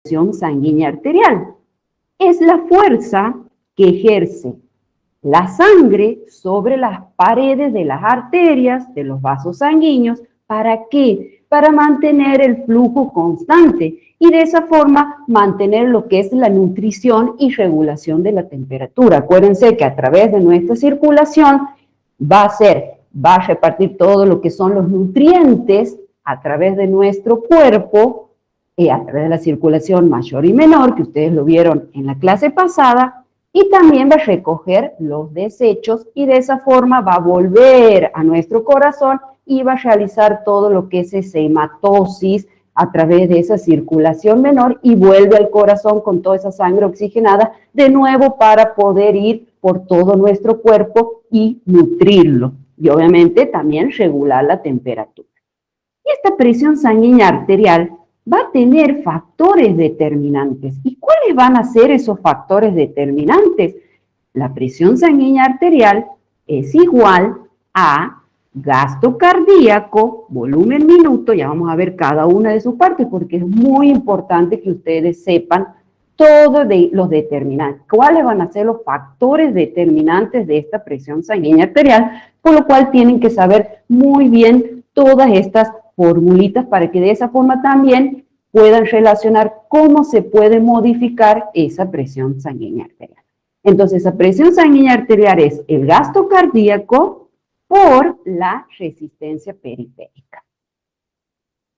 presión sanguínea arterial. Es la fuerza que ejerce la sangre sobre las paredes de las arterias, de los vasos sanguíneos. ¿Para qué? Para mantener el flujo constante y de esa forma mantener lo que es la nutrición y regulación de la temperatura. Acuérdense que a través de nuestra circulación va a repartir todo lo que son los nutrientes a través de nuestro cuerpo, a través de la circulación mayor y menor, que ustedes lo vieron en la clase pasada, y también va a recoger los desechos y de esa forma va a volver a nuestro corazón y va a realizar todo lo que es esa hematosis a través de esa circulación menor y vuelve al corazón con toda esa sangre oxigenada de nuevo para poder ir por todo nuestro cuerpo y nutrirlo. Y obviamente también regular la temperatura. Y esta presión sanguínea arterial va a tener factores determinantes. ¿Y cuáles van a ser esos factores determinantes? La presión sanguínea arterial es igual a gasto cardíaco, volumen minuto, ya vamos a ver cada una de sus partes porque es muy importante que ustedes sepan todos los determinantes. ¿Cuáles van a ser los factores determinantes de esta presión sanguínea arterial? Por lo cual tienen que saber muy bien todas estas formulitas para que de esa forma también puedan relacionar cómo se puede modificar esa presión sanguínea arterial. Entonces, la presión sanguínea arterial es el gasto cardíaco por la resistencia periférica.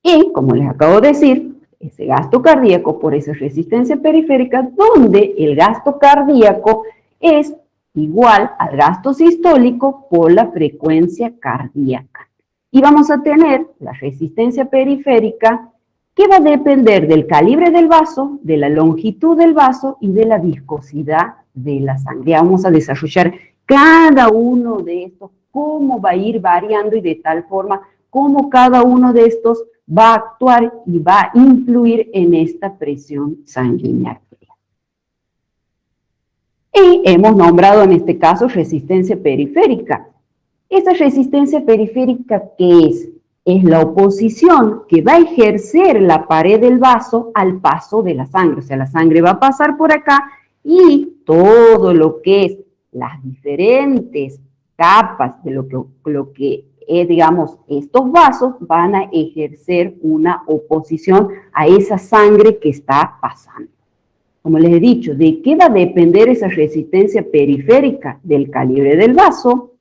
Y, como les acabo de decir, ese gasto cardíaco por esa resistencia periférica, donde el gasto cardíaco es igual al gasto sistólico por la frecuencia cardíaca. Y vamos a tener la resistencia periférica que va a depender del calibre del vaso, de la longitud del vaso y de la viscosidad de la sangre. Vamos a desarrollar cada uno de estos, cómo va a ir variando y de tal forma cómo cada uno de estos va a actuar y va a influir en esta presión sanguínea arterial. Y hemos nombrado en este caso resistencia periférica. Esa resistencia periférica, ¿qué es? Es la oposición que va a ejercer la pared del vaso al paso de la sangre. O sea, la sangre va a pasar por acá y todo lo que es las diferentes capas de lo que digamos, estos vasos van a ejercer una oposición a esa sangre que está pasando. Como les he dicho, ¿de qué va a depender esa resistencia periférica? Del calibre del vaso,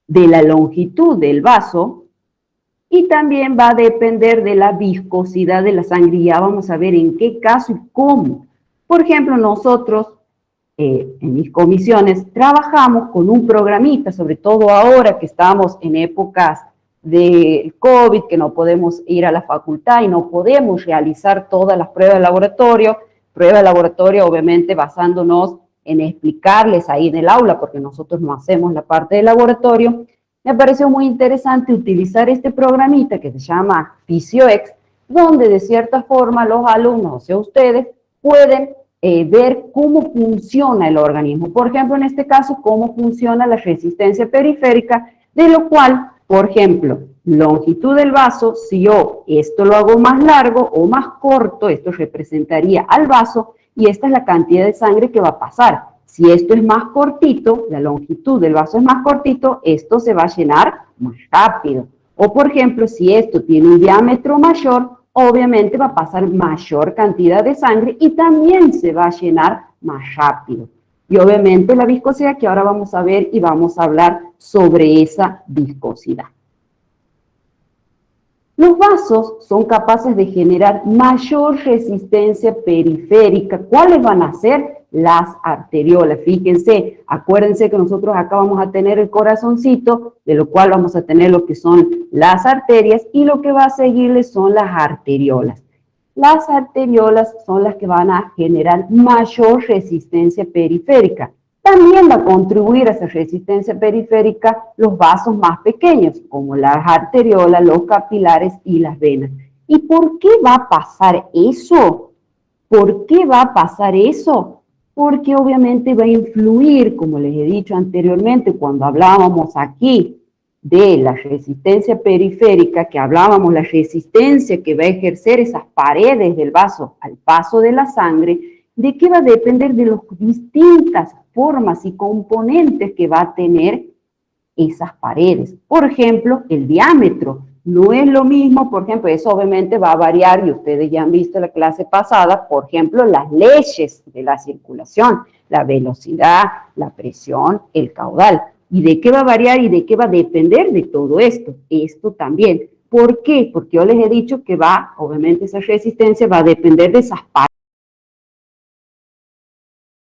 de la longitud del vaso, y también va a depender de la viscosidad de la sangre. Ya vamos a ver en qué caso y cómo. Por ejemplo, nosotros en mis comisiones trabajamos con un programita, sobre todo ahora que estamos en épocas de COVID, que no podemos ir a la facultad y no podemos realizar todas las pruebas de laboratorio obviamente basándonos en explicarles ahí en el aula, porque nosotros no hacemos la parte del laboratorio. Me pareció muy interesante utilizar este programita que se llama PhysioX, donde de cierta forma los alumnos, o sea ustedes, pueden ver cómo funciona el organismo. Por ejemplo, en este caso, cómo funciona la resistencia periférica, de lo cual, por ejemplo, longitud del vaso, si yo esto lo hago más largo o más corto, esto representaría al vaso, y esta es la cantidad de sangre que va a pasar. Si esto es más cortito, la longitud del vaso es más cortito, esto se va a llenar más rápido. O, por ejemplo, si esto tiene un diámetro mayor, obviamente va a pasar mayor cantidad de sangre y también se va a llenar más rápido. Y obviamente la viscosidad, que ahora vamos a ver y vamos a hablar sobre esa viscosidad. Los vasos son capaces de generar mayor resistencia periférica. ¿Cuáles van a ser? Las arteriolas. Fíjense, acuérdense que nosotros acá vamos a tener el corazoncito, de lo cual vamos a tener lo que son las arterias, y lo que va a seguirles son las arteriolas. Las arteriolas son las que van a generar mayor resistencia periférica. También va a contribuir a esa resistencia periférica los vasos más pequeños, como las arteriolas, los capilares y las venas. ¿Y por qué va a pasar eso? ¿Por qué va a pasar eso? Porque obviamente va a influir, como les he dicho anteriormente, cuando hablábamos aquí de la resistencia periférica que hablábamos, la resistencia que va a ejercer esas paredes del vaso al paso de la sangre, ¿de qué va a depender? De las distintas formas y componentes que va a tener esas paredes. Por ejemplo, el diámetro. No es lo mismo, por ejemplo, eso obviamente va a variar, y ustedes ya han visto en la clase pasada, por ejemplo, las leyes de la circulación, la velocidad, la presión, el caudal. ¿Y de qué va a variar y de qué va a depender de todo esto? Esto también. ¿Por qué? Porque yo les he dicho que va, obviamente esa resistencia va a depender de esas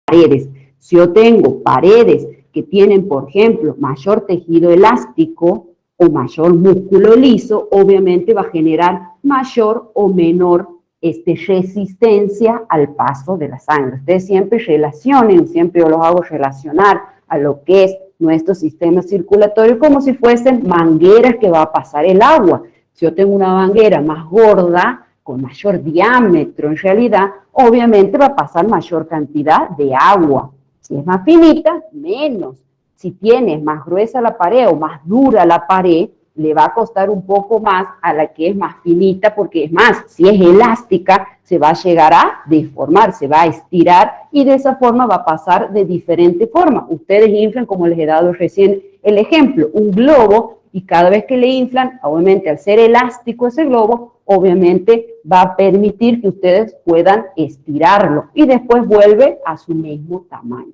paredes. Si yo tengo paredes que tienen, por ejemplo, mayor tejido elástico o mayor músculo liso, obviamente va a generar mayor o menor resistencia al paso de la sangre. Ustedes siempre relacionen, siempre yo los hago relacionar a lo que es nuestro sistema circulatorio como si fuesen mangueras que va a pasar el agua. Si yo tengo una manguera más gorda, con mayor diámetro en realidad, obviamente va a pasar mayor cantidad de agua. Si es más finita, menos. Si tienes más gruesa la pared o más dura la pared, le va a costar un poco más a la que es más finita, porque es más, si es elástica, se va a llegar a deformar, se va a estirar y de esa forma va a pasar de diferente forma. Ustedes inflan, como les he dado recién el ejemplo, un globo, y cada vez que le inflan, obviamente al ser elástico ese globo, obviamente va a permitir que ustedes puedan estirarlo y después vuelve a su mismo tamaño.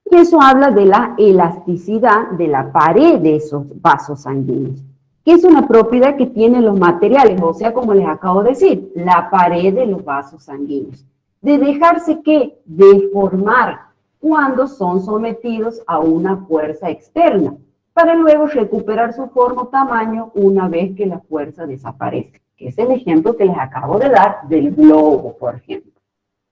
Y eso habla de la elasticidad de la pared de esos vasos sanguíneos, que es una propiedad que tienen los materiales, o sea, como les acabo de decir, la pared de los vasos sanguíneos, de dejarse que deformar cuando son sometidos a una fuerza externa, para luego recuperar su forma o tamaño una vez que la fuerza desaparece, que es el ejemplo que les acabo de dar del globo, por ejemplo.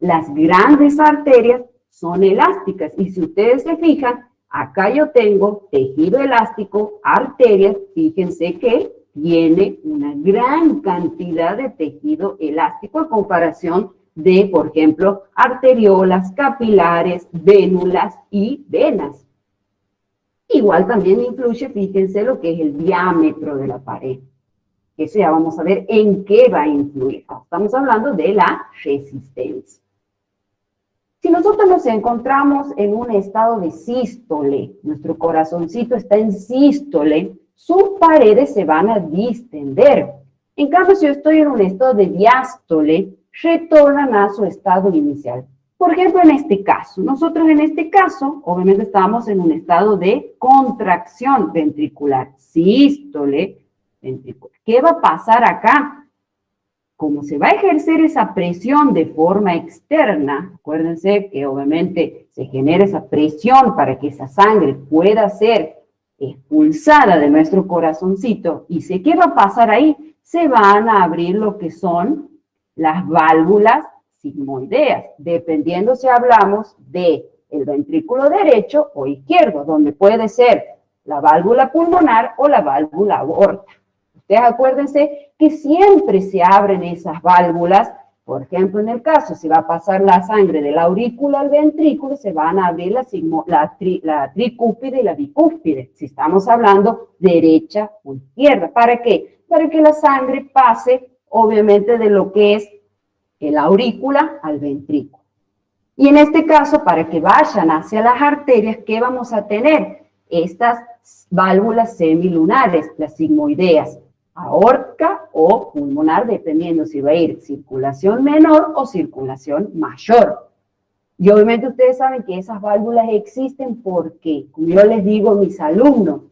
Las grandes arterias son elásticas y si ustedes se fijan, acá yo tengo tejido elástico, arterias, fíjense que tiene una gran cantidad de tejido elástico en comparación de, por ejemplo, arteriolas, capilares, vénulas y venas. Igual también influye, fíjense, lo que es el diámetro de la pared. Eso ya vamos a ver en qué va a influir. Estamos hablando de la resistencia. Si nosotros nos encontramos en un estado de sístole, nuestro corazoncito está en sístole, sus paredes se van a distender. En cambio, si yo estoy en un estado de diástole, retornan a su estado inicial. Por ejemplo, en este caso, nosotros en este caso, obviamente estamos en un estado de contracción ventricular, sístole, ventricular. ¿Qué va a pasar acá? Como se va a ejercer esa presión de forma externa, acuérdense que obviamente se genera esa presión para que esa sangre pueda ser expulsada de nuestro corazoncito, y sé qué va a pasar ahí, se van a abrir lo que son las válvulas sigmoideas, dependiendo si hablamos de el ventrículo derecho o izquierdo, donde puede ser la válvula pulmonar o la válvula aorta. Ustedes acuérdense que siempre se abren esas válvulas, por ejemplo, en el caso, si va a pasar la sangre de la aurícula al ventrículo, se van a abrir la tricúspide y la bicúspide, si estamos hablando derecha o izquierda. ¿Para qué? Para que la sangre pase, obviamente, de lo que es la aurícula al ventrículo. Y en este caso, para que vayan hacia las arterias, ¿qué vamos a tener? Estas válvulas semilunares, las sigmoideas, aórtica o pulmonar, dependiendo si va a ir circulación menor o circulación mayor. Y obviamente ustedes saben que esas válvulas existen porque, como yo les digo a mis alumnos,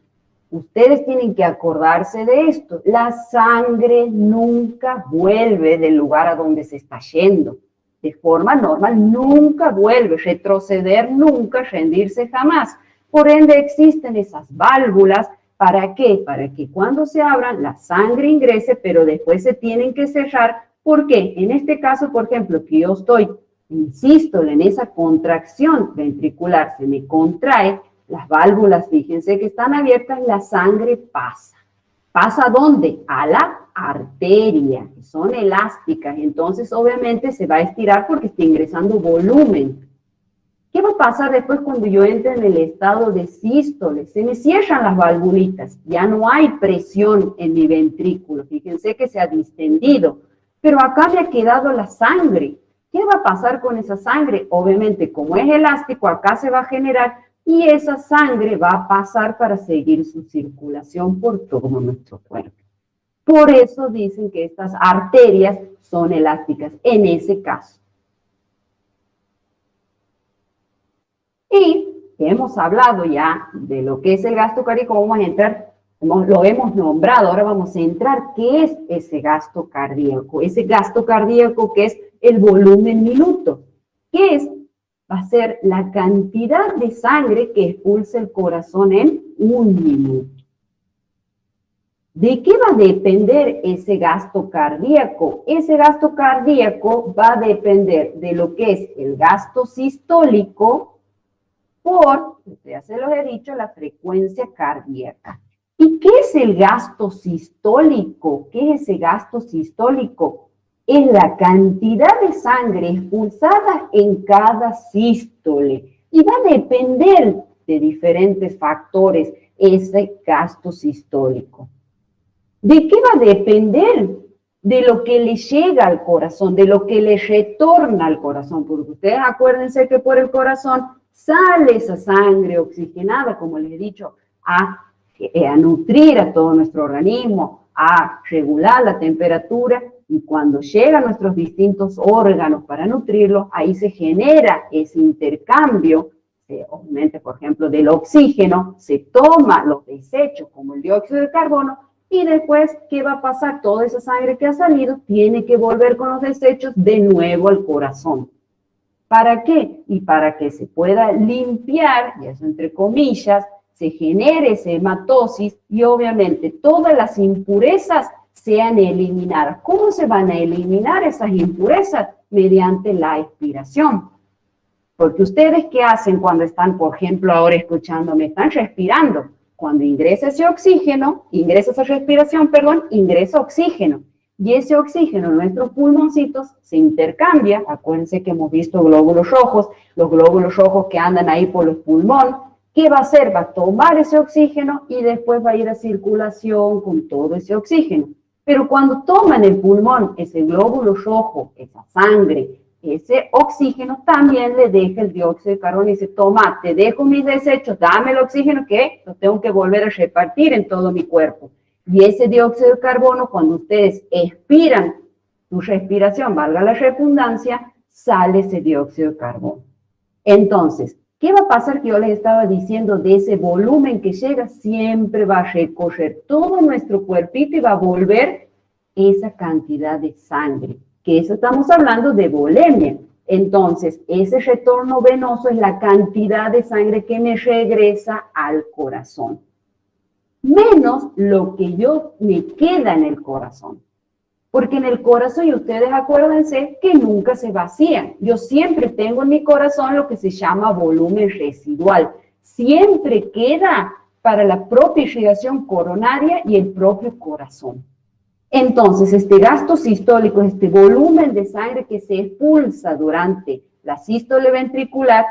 ustedes tienen que acordarse de esto. La sangre nunca vuelve del lugar a donde se está yendo. De forma normal, nunca vuelve. Retroceder nunca, rendirse jamás. Por ende, existen esas válvulas. ¿Para qué? Para que cuando se abran, la sangre ingrese, pero después se tienen que cerrar. ¿Por qué? En este caso, por ejemplo, que yo estoy, insisto, en esa contracción ventricular, se me contrae, las válvulas, fíjense que están abiertas, la sangre pasa. ¿Pasa a dónde? A la arteria, que son elásticas, entonces obviamente se va a estirar porque está ingresando volumen. ¿Qué va a pasar después cuando yo entre en el estado de sístole? Se me cierran las valvulitas, ya no hay presión en mi ventrículo. Fíjense que se ha distendido, pero acá me ha quedado la sangre. ¿Qué va a pasar con esa sangre? Obviamente, como es elástico, acá se va a generar y esa sangre va a pasar para seguir su circulación por todo nuestro cuerpo. Por eso dicen que estas arterias son elásticas en ese caso. Y hemos hablado ya de lo que es el gasto cardíaco, vamos a entrar, lo hemos nombrado, ahora vamos a entrar, ¿qué es ese gasto cardíaco? Ese gasto cardíaco que es el volumen minuto. ¿Qué es? Va a ser la cantidad de sangre que expulsa el corazón en un minuto. ¿De qué va a depender ese gasto cardíaco? Ese gasto cardíaco va a depender de lo que es el gasto sistólico por, ya se los he dicho, la frecuencia cardíaca. ¿Y qué es el gasto sistólico? ¿Qué es ese gasto sistólico? Es la cantidad de sangre expulsada en cada sístole. Y va a depender de diferentes factores ese gasto sistólico. ¿De qué va a depender? De lo que le llega al corazón, de lo que le retorna al corazón. Porque ustedes acuérdense que por el corazón sale esa sangre oxigenada, como les he dicho, a nutrir a todo nuestro organismo, a regular la temperatura, y cuando llegan nuestros distintos órganos para nutrirlos, ahí se genera ese intercambio, obviamente, por ejemplo, del oxígeno, se toma los desechos como el dióxido de carbono, y después, ¿qué va a pasar? Toda esa sangre que ha salido tiene que volver con los desechos de nuevo al corazón. ¿Para qué? Y para que se pueda limpiar, y eso entre comillas, se genere esa hematosis y obviamente todas las impurezas sean eliminadas. ¿Cómo se van a eliminar esas impurezas? Mediante la expiración. Porque ustedes, ¿qué hacen cuando están, por ejemplo, ahora escuchándome? Están respirando. Cuando ingresa ese oxígeno, ingresa esa respiración, perdón, ingresa oxígeno. Y ese oxígeno en nuestros pulmoncitos se intercambia. Acuérdense que hemos visto glóbulos rojos, los glóbulos rojos que andan ahí por los pulmones. ¿Qué va a hacer? Va a tomar ese oxígeno y después va a ir a circulación con todo ese oxígeno. Pero cuando toman el pulmón, ese glóbulo rojo, esa sangre, ese oxígeno también le deja el dióxido de carbono y dice, toma, te dejo mis desechos, dame el oxígeno que lo tengo que volver a repartir en todo mi cuerpo. Y ese dióxido de carbono, cuando ustedes expiran su respiración, valga la redundancia, sale ese dióxido de carbono. Entonces, ¿qué va a pasar? Que yo les estaba diciendo de ese volumen que llega, siempre va a recorrer todo nuestro cuerpito y va a volver esa cantidad de sangre. Que eso estamos hablando de volemia. Entonces, ese retorno venoso es la cantidad de sangre que me regresa al corazón. Menos lo que me queda en el corazón. Porque en el corazón, y ustedes acuérdense que nunca se vacía. Yo siempre tengo en mi corazón lo que se llama volumen residual. Siempre queda para la propia irrigación coronaria y el propio corazón. Entonces, este gasto sistólico, este volumen de sangre que se expulsa durante la sístole ventricular,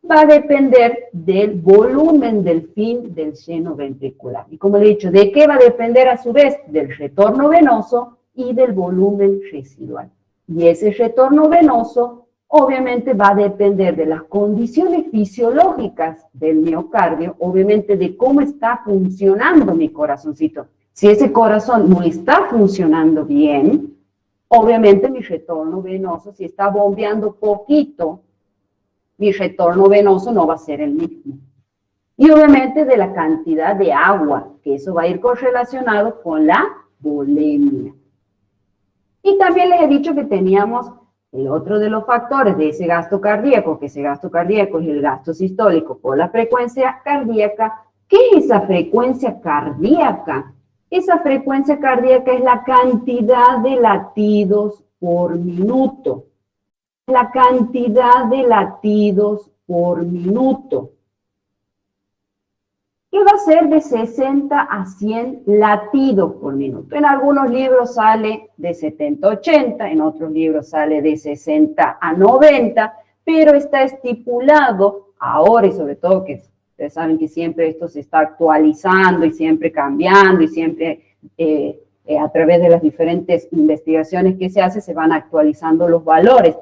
va a depender del volumen del fin del seno ventricular. Y como le he dicho, ¿de qué va a depender a su vez? Del retorno venoso y del volumen residual. Y ese retorno venoso obviamente va a depender de las condiciones fisiológicas del miocardio, obviamente de cómo está funcionando mi corazoncito. Si ese corazón no está funcionando bien, obviamente mi retorno venoso, si está bombeando poquito, mi retorno venoso no va a ser el mismo. Y obviamente de la cantidad de agua, que eso va a ir correlacionado con la volemia. Y también les he dicho que teníamos el otro de los factores de ese gasto cardíaco, que ese gasto cardíaco es el gasto sistólico por la frecuencia cardíaca. ¿Qué es esa frecuencia cardíaca? Esa frecuencia cardíaca es la cantidad de latidos por minuto. La cantidad de latidos por minuto. Que va a ser de 60 a 100 latidos por minuto. En algunos libros sale de 70 a 80, en otros libros sale de 60 a 90, pero está estipulado ahora, y sobre todo que ustedes saben que siempre esto se está actualizando y siempre cambiando y siempre a través de las diferentes investigaciones que se hacen se van actualizando los valores.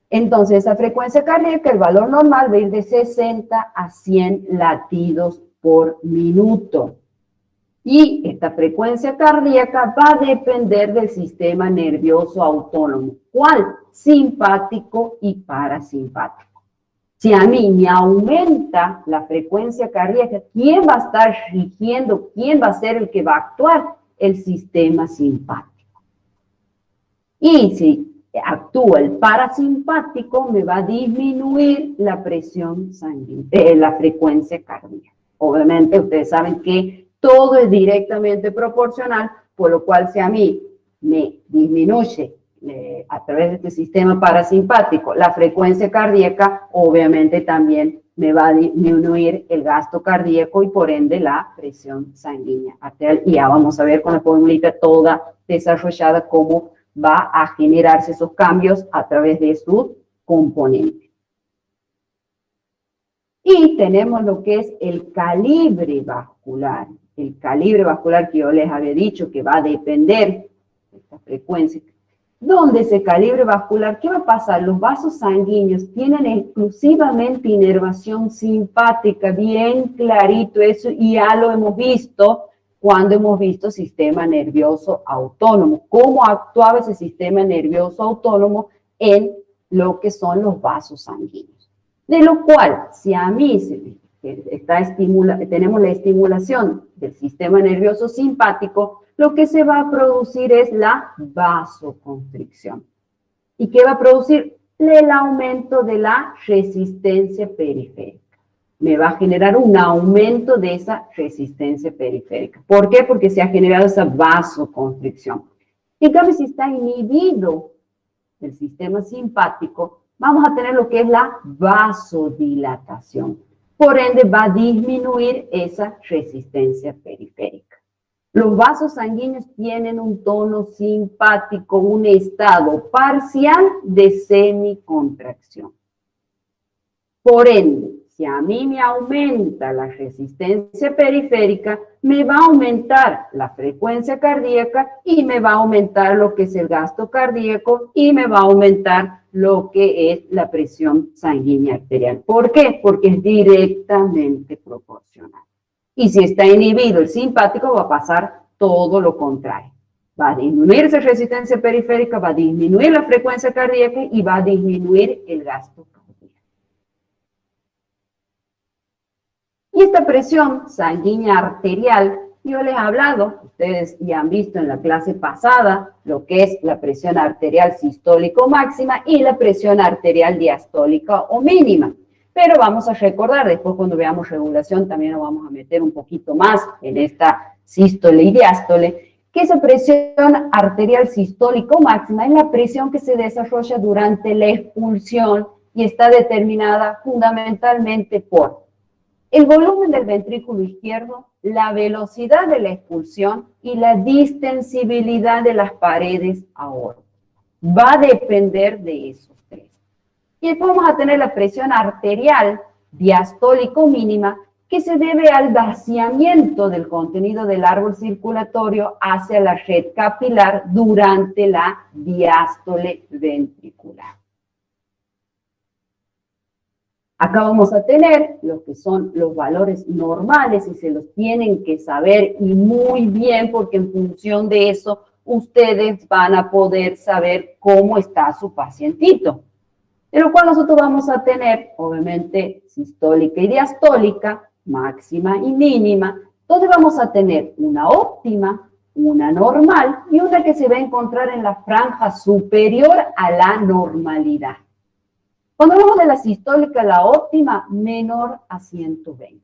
Entonces, esa frecuencia cardíaca, el valor normal va a ir de 60 a 100 latidos por minuto. Y esta frecuencia cardíaca va a depender del sistema nervioso autónomo. ¿Cuál? Simpático y parasimpático. Si a mí me aumenta la frecuencia cardíaca, ¿quién va a estar rigiendo? ¿Quién va a ser el que va a actuar? El sistema simpático. Y si actúa el parasimpático, me va a disminuir la presión sanguínea, la frecuencia cardíaca. Obviamente, ustedes saben que todo es directamente proporcional, por lo cual si a mí me disminuye a través de este sistema parasimpático la frecuencia cardíaca, obviamente también me va a disminuir el gasto cardíaco y por ende la presión sanguínea arterial. Y ya vamos a ver con la formulita toda desarrollada cómo va a generarse esos cambios a través de sus componentes. Y tenemos lo que es el calibre vascular. El calibre vascular que yo les había dicho que va a depender de esta frecuencia. ¿Dónde ese calibre vascular? ¿Qué va a pasar? Los vasos sanguíneos tienen exclusivamente inervación simpática, bien clarito eso, y ya lo hemos visto cuando hemos visto sistema nervioso autónomo. ¿Cómo actuaba ese sistema nervioso autónomo en lo que son los vasos sanguíneos? De lo cual, si a mí tenemos la estimulación del sistema nervioso simpático, lo que se va a producir es la vasoconstricción. ¿Y qué va a producir? El aumento de la resistencia periférica. Me va a generar un aumento de esa resistencia periférica. ¿Por qué? Porque se ha generado esa vasoconstricción. En cambio, si está inhibido el sistema simpático, vamos a tener lo que es la vasodilatación. Por ende, va a disminuir esa resistencia periférica. Los vasos sanguíneos tienen un tono simpático, un estado parcial de semicontracción. Por ende, si a mí me aumenta la resistencia periférica, me va a aumentar la frecuencia cardíaca y me va a aumentar lo que es el gasto cardíaco y me va a aumentar lo que es la presión sanguínea arterial. ¿Por qué? Porque es directamente proporcional. Y si está inhibido el simpático, va a pasar todo lo contrario. Va a disminuir esa resistencia periférica, va a disminuir la frecuencia cardíaca y va a disminuir el gasto cardíaco. Y esta presión sanguínea arterial, yo les he hablado, ustedes ya han visto en la clase pasada, lo que es la presión arterial sistólica o máxima y la presión arterial diastólica o mínima. Pero vamos a recordar, después cuando veamos regulación también nos vamos a meter un poquito más en esta sístole y diástole, que esa presión arterial sistólica o máxima es la presión que se desarrolla durante la expulsión y está determinada fundamentalmente por el volumen del ventrículo izquierdo, la velocidad de la expulsión y la distensibilidad de las paredes aórticas. Va a depender de esos tres. Y después vamos a tener la presión arterial diastólico mínima, que se debe al vaciamiento del contenido del árbol circulatorio hacia la red capilar durante la diástole ventricular. Acá vamos a tener lo que son los valores normales y se los tienen que saber y muy bien porque en función de eso ustedes van a poder saber cómo está su pacientito. De lo cual nosotros vamos a tener, obviamente, sistólica y diastólica, máxima y mínima, donde vamos a tener una óptima, una normal y una que se va a encontrar en la franja superior a la normalidad. Cuando hablamos de la sistólica, la óptima, menor a 120.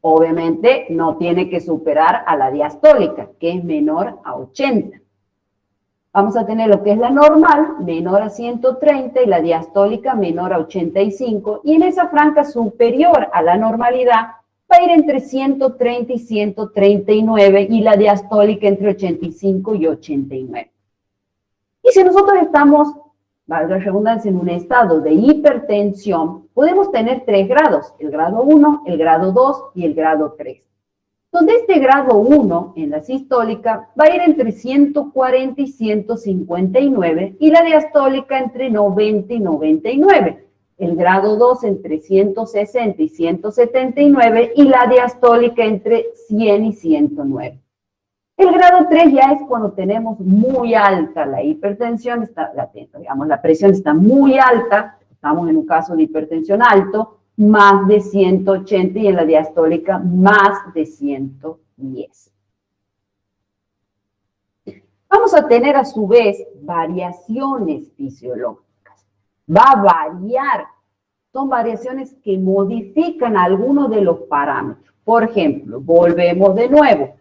Obviamente no tiene que superar a la diastólica, que es menor a 80. Vamos a tener lo que es la normal, menor a 130, y la diastólica menor a 85. Y en esa franja superior a la normalidad va a ir entre 130 y 139, y la diastólica entre 85 y 89. Y si nosotros estamos valga la redundancia, en un estado de hipertensión, podemos tener 3 grados, el grado 1, el grado 2 y el grado 3. Donde este grado 1 en la sistólica va a ir entre 140 y 159 y la diastólica entre 90 y 99. El grado 2 entre 160 y 179 y la diastólica entre 100 y 109. El grado 3 ya es cuando tenemos muy alta la hipertensión, la presión está muy alta, estamos en un caso de hipertensión alto, más de 180 y en la diastólica más de 110. Vamos a tener a su vez variaciones fisiológicas. Va a variar, son variaciones que modifican algunos de los parámetros. Por ejemplo, volvemos de nuevo.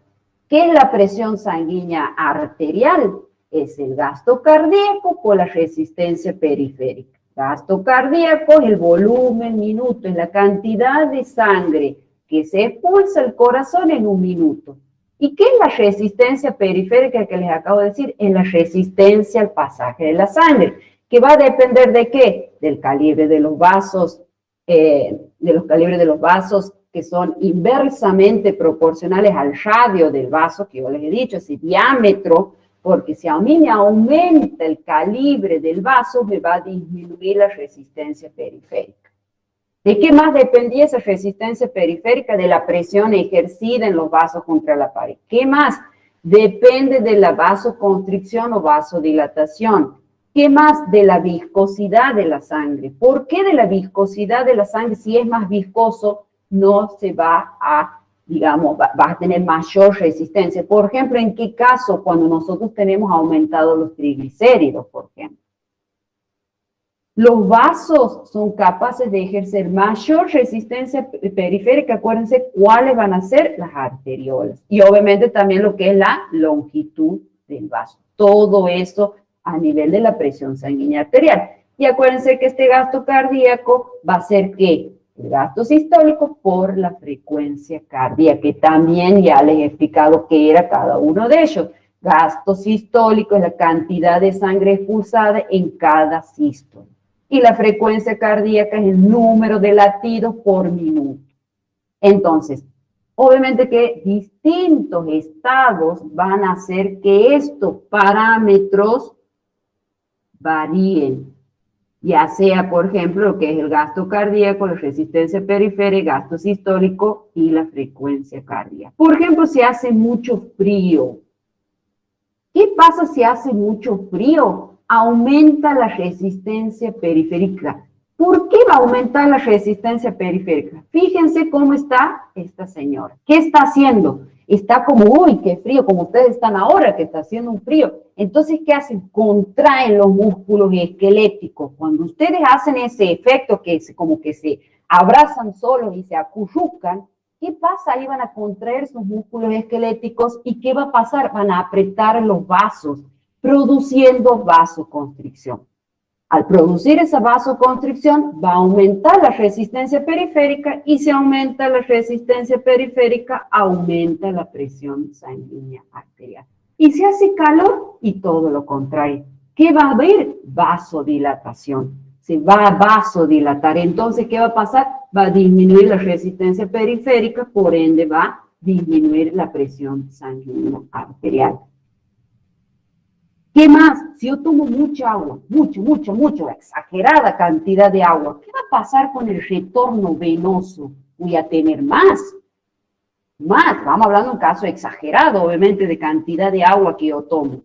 ¿Qué es la presión sanguínea arterial? Es el gasto cardíaco por la resistencia periférica. Gasto cardíaco es el volumen minuto, es la cantidad de sangre que se expulsa al corazón en un minuto. ¿Y qué es la resistencia periférica que les acabo de decir? Es la resistencia al pasaje de la sangre, que va a depender ¿de qué? Del calibre de los vasos, que son inversamente proporcionales al radio del vaso, que yo les he dicho, ese diámetro, porque si a mí me aumenta el calibre del vaso, me va a disminuir la resistencia periférica. ¿De qué más dependía esa resistencia periférica? De la presión ejercida en los vasos contra la pared. ¿Qué más? Depende de la vasoconstricción o vasodilatación. ¿Qué más? De la viscosidad de la sangre. ¿Por qué de la viscosidad de la sangre? Si es más viscoso, no se va a, digamos, va a tener mayor resistencia. Por ejemplo, ¿en qué caso? Cuando nosotros tenemos aumentados los triglicéridos, por ejemplo. Los vasos son capaces de ejercer mayor resistencia periférica. Acuérdense cuáles van a ser las arteriolas. Y obviamente también lo que es la longitud del vaso. Todo eso a nivel de la presión sanguínea arterial. Y acuérdense que este gasto cardíaco va a ser ¿qué? El gasto sistólico por la frecuencia cardíaca, que también ya les he explicado qué era cada uno de ellos. Gasto sistólico es la cantidad de sangre expulsada en cada sístole. Y la frecuencia cardíaca es el número de latidos por minuto. Entonces, obviamente que distintos estados van a hacer que estos parámetros varíen. Ya sea, por ejemplo, lo que es el gasto cardíaco, la resistencia periférica, gasto sistólico y la frecuencia cardíaca. Por ejemplo, si hace mucho frío. ¿Qué pasa si hace mucho frío? Aumenta la resistencia periférica. ¿Por qué va a aumentar la resistencia periférica? Fíjense cómo está esta señora. ¿Qué está haciendo? Está como, uy, qué frío, como ustedes están ahora, que está haciendo un frío. Entonces, ¿qué hacen? Contraen los músculos esqueléticos. Cuando ustedes hacen ese efecto que es como que se abrazan solos y se acurrucan, ¿qué pasa? Ahí van a contraer sus músculos esqueléticos y ¿qué va a pasar? Van a apretar los vasos, produciendo vasoconstricción. Al producir esa vasoconstricción va a aumentar la resistencia periférica y si aumenta la resistencia periférica, aumenta la presión sanguínea arterial. Y si hace calor y todo lo contrario, ¿qué va a haber? Vasodilatación. Se va a vasodilatar. Entonces, ¿qué va a pasar? Va a disminuir la resistencia periférica, por ende va a disminuir la presión sanguínea arterial. ¿Qué más? Si yo tomo mucha agua, mucha, exagerada cantidad de agua, ¿qué va a pasar con el retorno venoso? Voy a tener más. Vamos hablando de un caso exagerado, obviamente, de cantidad de agua que yo tomo.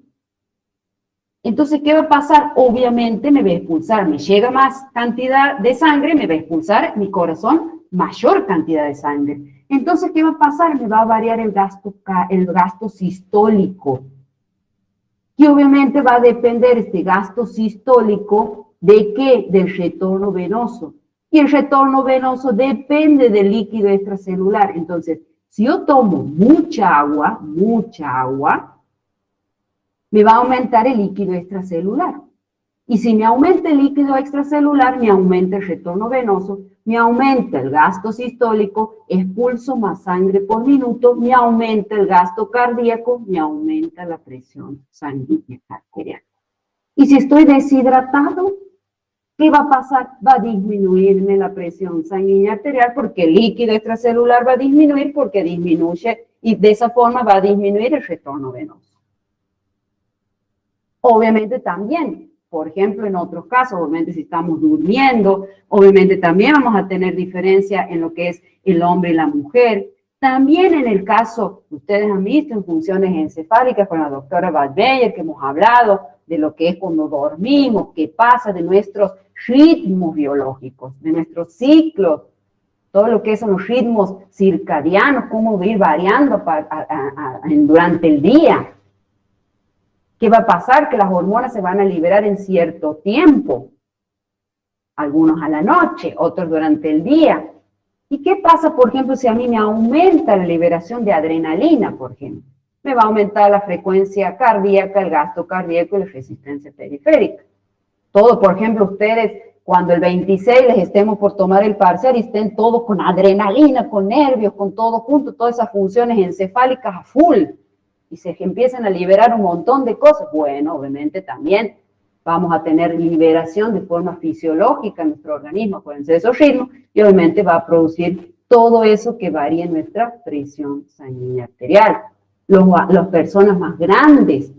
Entonces, ¿qué va a pasar? Obviamente me va a expulsar, me llega más cantidad de sangre, me va a expulsar mi corazón mayor cantidad de sangre. Entonces, ¿qué va a pasar? Me va a variar el gasto sistólico. Y obviamente va a depender este gasto sistólico de ¿qué? Del retorno venoso. Y el retorno venoso depende del líquido extracelular. Entonces, si yo tomo mucha agua, me va a aumentar el líquido extracelular. Y si me aumenta el líquido extracelular, me aumenta el retorno venoso, me aumenta el gasto sistólico, expulso más sangre por minuto, me aumenta el gasto cardíaco, me aumenta la presión sanguínea arterial. Y si estoy deshidratado, ¿qué va a pasar? Va a disminuirme la presión sanguínea arterial porque el líquido extracelular va a disminuir porque disminuye y de esa forma va a disminuir el retorno venoso. Obviamente también, por ejemplo, en otros casos, obviamente si estamos durmiendo, obviamente también vamos a tener diferencia en lo que es el hombre y la mujer. También en el caso, ustedes han visto en funciones encefálicas con la doctora Badbeyer, que hemos hablado de lo que es cuando dormimos, qué pasa de nuestros ritmos biológicos, de nuestros ciclos, todo lo que son los ritmos circadianos, cómo va a ir variando durante el día. ¿Qué va a pasar? Que las hormonas se van a liberar en cierto tiempo, algunos a la noche, otros durante el día. ¿Y qué pasa, por ejemplo, si a mí me aumenta la liberación de adrenalina, por ejemplo? Me va a aumentar la frecuencia cardíaca, el gasto cardíaco y la resistencia periférica. Todo, por ejemplo, ustedes, cuando el 26 les estemos por tomar el parcial y estén todos con adrenalina, con nervios, con todo junto, todas esas funciones encefálicas a full, y se empiezan a liberar un montón de cosas, bueno, obviamente también vamos a tener liberación de forma fisiológica en nuestro organismo, acuérdense de esos ritmos, y obviamente va a producir todo eso que varía en nuestra presión sanguínea arterial. Las personas más grandes,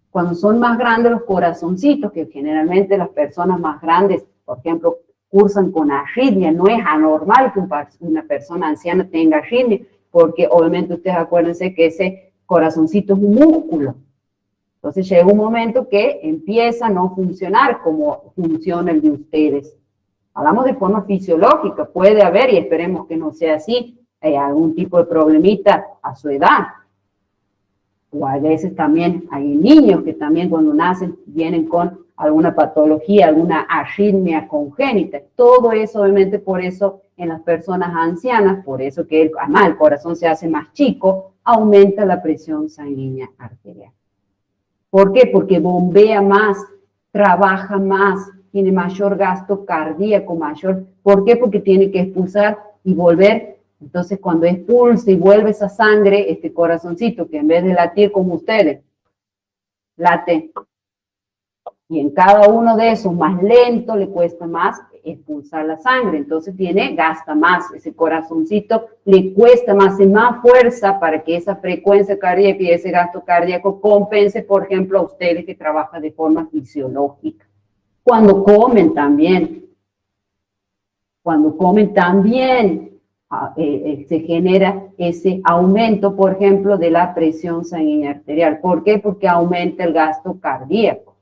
cuando son más grandes los corazoncitos, que generalmente las personas más grandes, por ejemplo, cursan con arritmia, no es anormal que una persona anciana tenga arritmia, porque obviamente ustedes acuérdense que ese corazoncito es un músculo. Entonces llega un momento que empieza a no funcionar como funciona el de ustedes. Hablamos de forma fisiológica, puede haber, y esperemos que no sea así, algún tipo de problemita a su edad. O a veces también hay niños que también cuando nacen vienen con alguna patología, alguna arritmia congénita. Todo eso, obviamente, por eso en las personas ancianas, por eso que además el corazón se hace más chico, aumenta la presión sanguínea arterial. ¿Por qué? Porque bombea más, trabaja más, tiene mayor gasto cardíaco, mayor. ¿Por qué? Porque tiene que expulsar y volver. Entonces, cuando expulsa y vuelve esa sangre, este corazoncito, que en vez de latir como ustedes, late. Y en cada uno de esos, más lento, le cuesta más expulsar la sangre. Entonces, gasta más. Ese corazoncito le cuesta más, hace más fuerza para que esa frecuencia cardíaca y ese gasto cardíaco compense, por ejemplo, a ustedes que trabajan de forma fisiológica. Cuando comen también. Cuando comen también. Se genera ese aumento, por ejemplo, de la presión sanguínea arterial. ¿Por qué? Porque aumenta el gasto cardíaco.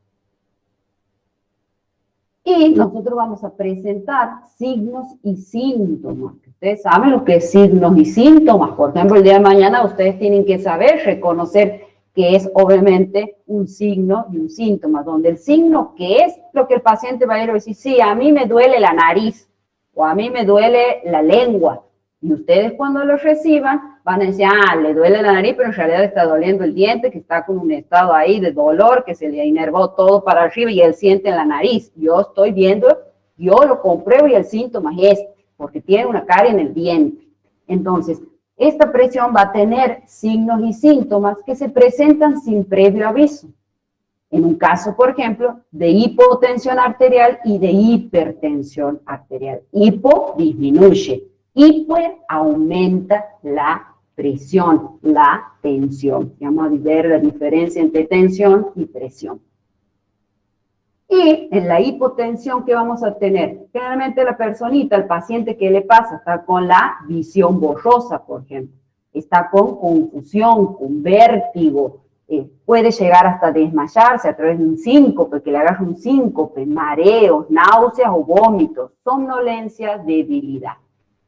Y nosotros vamos a presentar signos y síntomas. Ustedes saben lo que es signos y síntomas. Por ejemplo, el día de mañana ustedes tienen que saber reconocer que es obviamente un signo y un síntoma, donde el signo que es lo que el paciente va a ir a decir, sí, a mí me duele la nariz o a mí me duele la lengua. Y ustedes cuando lo reciban van a decir, le duele la nariz, pero en realidad está doliendo el diente, que está con un estado ahí de dolor, que se le inervó todo para arriba y él siente en la nariz. Yo estoy viendo, yo lo compruebo y el síntoma es porque tiene una carie en el diente. Entonces, esta presión va a tener signos y síntomas que se presentan sin previo aviso. En un caso, por ejemplo, de hipotensión arterial y de hipertensión arterial. Hipo disminuye. Hiper aumenta la presión, la tensión. Vamos a ver la diferencia entre tensión y presión. Y en la hipotensión, ¿qué vamos a tener? Generalmente la personita, el paciente, ¿qué le pasa? Está con la visión borrosa, por ejemplo. Está con confusión, con vértigo. Puede llegar hasta desmayarse a través de un síncope, que le agarre un síncope, mareos, náuseas o vómitos, somnolencia, debilidad.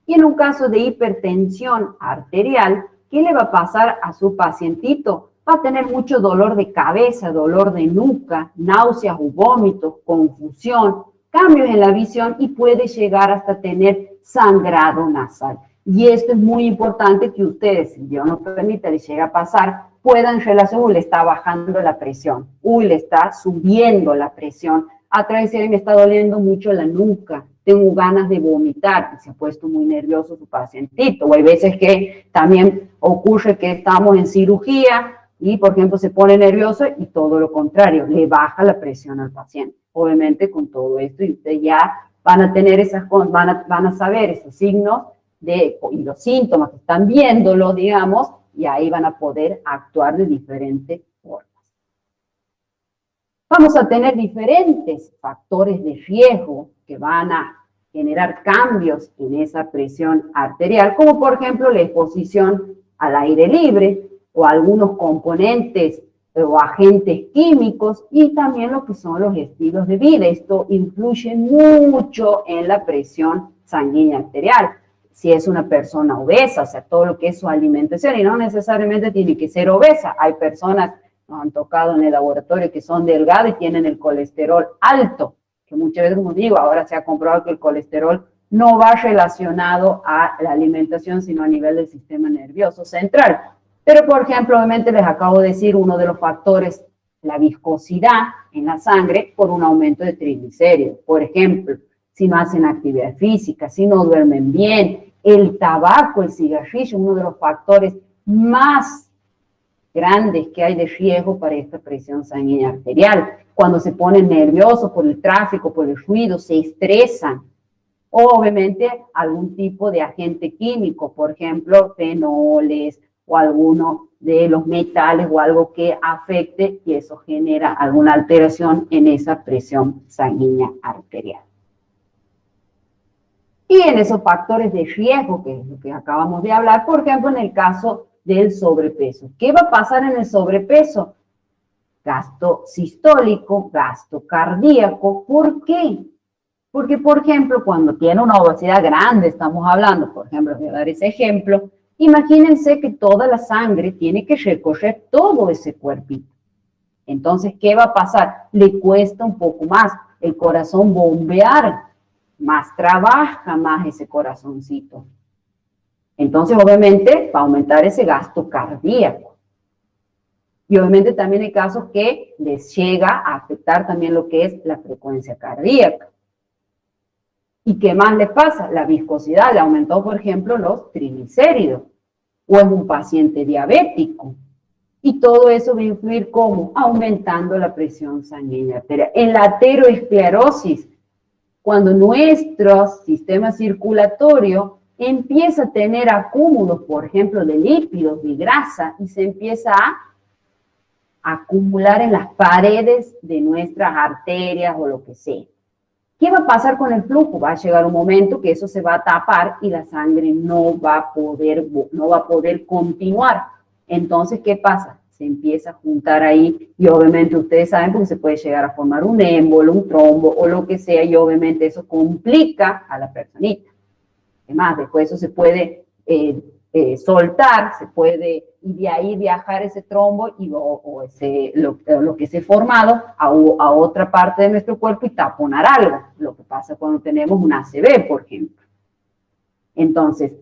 Y en un caso de hipertensión arterial, ¿qué le va a pasar a su pacientito? Va a tener mucho dolor de cabeza, dolor de nuca, náuseas o vómitos, confusión, cambios en la visión y puede llegar hasta tener sangrado nasal. Y esto es muy importante que ustedes, si Dios nos permite, les llegue a pasar, puedan relacionar, le está bajando la presión, le está subiendo la presión, a través de me está doliendo mucho la nuca, tengo ganas de vomitar, se ha puesto muy nervioso su pacientito, o hay veces que también ocurre que estamos en cirugía, y, por ejemplo, se pone nervioso y todo lo contrario, le baja la presión al paciente. Obviamente, con todo esto, y ustedes ya van a tener van a saber esos signos y los síntomas que están viéndolo, digamos, y ahí van a poder actuar de diferentes formas. Vamos a tener diferentes factores de riesgo que van a generar cambios en esa presión arterial, como por ejemplo la exposición al aire libre o algunos componentes o agentes químicos y también lo que son los estilos de vida. Esto influye mucho en la presión sanguínea arterial. Si es una persona obesa, o sea, todo lo que es su alimentación, y no necesariamente tiene que ser obesa. Hay personas, nos han tocado en el laboratorio, que son delgadas y tienen el colesterol alto, que muchas veces, como digo, ahora se ha comprobado que el colesterol no va relacionado a la alimentación, sino a nivel del sistema nervioso central. Pero, por ejemplo, obviamente les acabo de decir uno de los factores, la viscosidad en la sangre por un aumento de triglicéridos. Por ejemplo, si no hacen actividad física, si no duermen bien, el tabaco, el cigarrillo, uno de los factores más grandes que hay de riesgo para esta presión sanguínea arterial. Cuando se ponen nerviosos por el tráfico, por el ruido, se estresan. O obviamente algún tipo de agente químico, por ejemplo, fenoles o alguno de los metales o algo que afecte y eso genera alguna alteración en esa presión sanguínea arterial. Y en esos factores de riesgo, que es lo que acabamos de hablar, por ejemplo, en el caso del sobrepeso. ¿Qué va a pasar en el sobrepeso? Gasto sistólico, gasto cardíaco. ¿Por qué? Porque, por ejemplo, cuando tiene una obesidad grande, estamos hablando, por ejemplo, voy a dar ese ejemplo, imagínense que toda la sangre tiene que recorrer todo ese cuerpito. Entonces, ¿qué va a pasar? Le cuesta un poco más el corazón bombear, más trabaja más ese corazoncito. Entonces, obviamente, va a aumentar ese gasto cardíaco. Y obviamente también hay casos que les llega a afectar también lo que es la frecuencia cardíaca. ¿Y qué más les pasa? La viscosidad le aumentó, por ejemplo, los triglicéridos. O es un paciente diabético. Y todo eso va a influir ¿cómo? Aumentando la presión sanguínea arterial. En la aterosclerosis, cuando nuestro sistema circulatorio empieza a tener acúmulos, por ejemplo, de lípidos, de grasa, y se empieza a acumular en las paredes de nuestras arterias o lo que sea. ¿Qué va a pasar con el flujo? Va a llegar un momento que eso se va a tapar y la sangre no va a poder continuar. Entonces, ¿qué pasa? Se empieza a juntar ahí y obviamente ustedes saben porque se puede llegar a formar un émbolo, un trombo o lo que sea y obviamente eso complica a la personita. Además, después eso se puede soltar, se puede y de ahí viajar ese trombo y lo que se ha formado a otra parte de nuestro cuerpo y taponar algo. Lo que pasa cuando tenemos un ACV, por ejemplo. Entonces,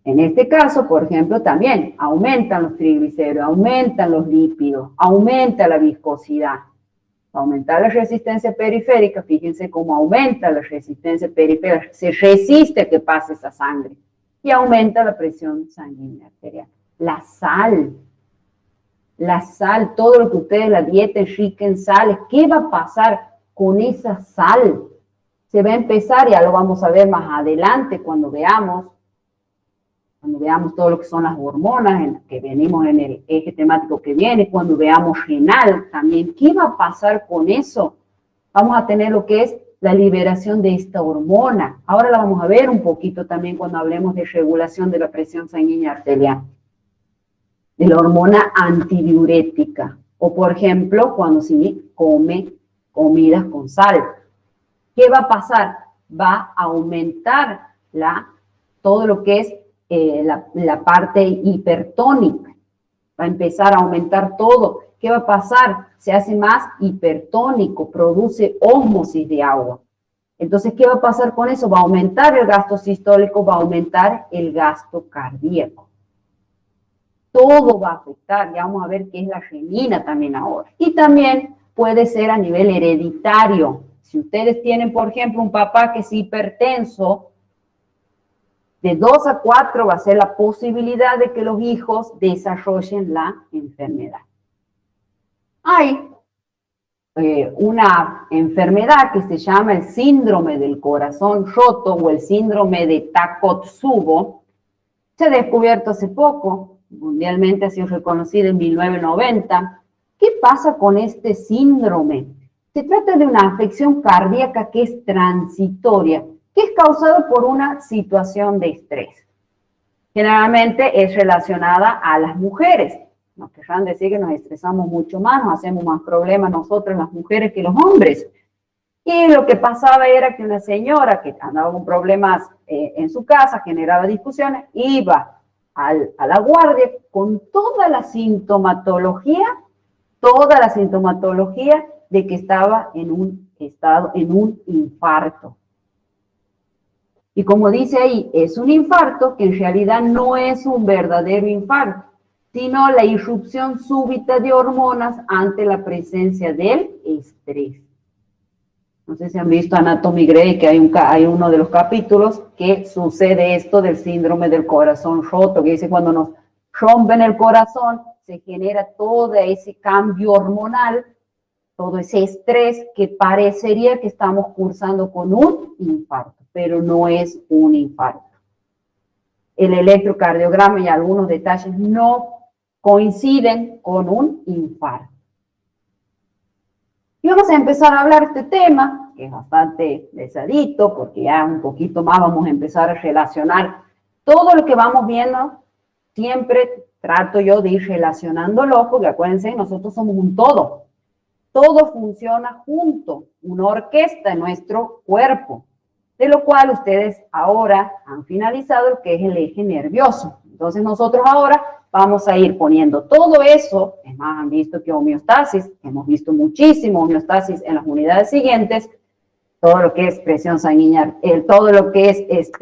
en este caso, por ejemplo, también aumentan los triglicéridos, aumentan los lípidos, aumenta la viscosidad. Aumentar la resistencia periférica, fíjense cómo aumenta la resistencia periférica, se resiste a que pase esa sangre y aumenta la presión sanguínea arterial. La sal, todo lo que ustedes, la dieta es rica en sales, ¿qué va a pasar con esa sal? Se va a empezar, ya lo vamos a ver más adelante cuando veamos todo lo que son las hormonas, que venimos en el eje temático que viene, cuando veamos renal también, ¿qué va a pasar con eso? Vamos a tener lo que es la liberación de esta hormona. Ahora la vamos a ver un poquito también cuando hablemos de regulación de la presión sanguínea arterial. De la hormona antidiurética. O, por ejemplo, cuando se come comidas con sal. ¿Qué va a pasar? Va a aumentar todo lo que es la parte hipertónica. Va a empezar a aumentar todo. ¿Qué va a pasar? Se hace más hipertónico, produce ósmosis de agua. Entonces, ¿qué va a pasar con eso? Va a aumentar el gasto sistólico, va a aumentar el gasto cardíaco. Todo va a afectar, ya vamos a ver qué es la renina también ahora. Y también puede ser a nivel hereditario. Si ustedes tienen, por ejemplo, un papá que es hipertenso, de 2 a 4 va a ser la posibilidad de que los hijos desarrollen la enfermedad. Hay una enfermedad que se llama el síndrome del corazón roto o el síndrome de Takotsubo. Se ha descubierto hace poco, mundialmente ha sido reconocido en 1990. ¿Qué pasa con este síndrome? Se trata de una afección cardíaca que es transitoria, que es causada por una situación de estrés. Generalmente es relacionada a las mujeres. Nos querrán decir que nos estresamos mucho más, nos hacemos más problemas nosotros las mujeres que los hombres. Y lo que pasaba era que una señora que andaba con problemas en su casa, generaba discusiones, iba a la guardia con toda la sintomatología de que estaba en un infarto. Y como dice ahí, es un infarto que en realidad no es un verdadero infarto, sino la irrupción súbita de hormonas ante la presencia del estrés. No sé si han visto Anatomy Grey, que hay uno de los capítulos que sucede esto del síndrome del corazón roto, que dice cuando nos rompen el corazón, se genera todo ese cambio hormonal, todo ese estrés que parecería que estamos cursando con un infarto, pero no es un infarto. El electrocardiograma y algunos detalles no coinciden con un infarto. Y vamos a empezar a hablar de este tema, que es bastante pesadito, porque ya un poquito más vamos a empezar a relacionar todo lo que vamos viendo. Siempre trato yo de ir relacionándolo, porque acuérdense, nosotros somos un todo. Todo funciona junto, una orquesta en nuestro cuerpo, de lo cual ustedes ahora han finalizado lo que es el eje nervioso. Entonces nosotros ahora vamos a ir poniendo todo eso. Es más, han visto que homeostasis, hemos visto muchísimo homeostasis en las unidades siguientes, todo lo que es presión sanguínea, todo lo que es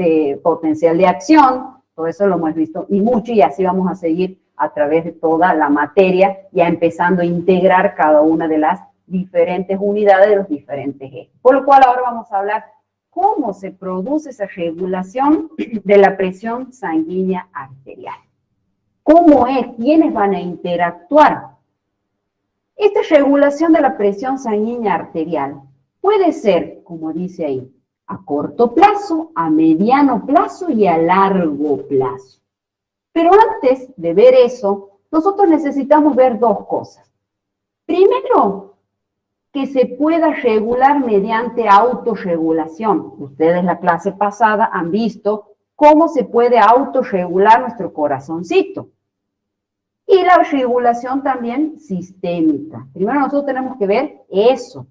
potencial de acción, todo eso lo hemos visto y mucho, y así vamos a seguir a través de toda la materia, ya empezando a integrar cada una de las diferentes unidades de los diferentes ejes. Por lo cual ahora vamos a hablar cómo se produce esa regulación de la presión sanguínea arterial. ¿Cómo es? ¿Quiénes van a interactuar? Esta regulación de la presión sanguínea arterial puede ser, como dice ahí, a corto plazo, a mediano plazo y a largo plazo. Pero antes de ver eso, nosotros necesitamos ver dos cosas. Primero, que se pueda regular mediante autorregulación. Ustedes la clase pasada han visto cómo se puede autorregular nuestro corazoncito. Y la regulación también sistémica. Primero nosotros tenemos que ver eso.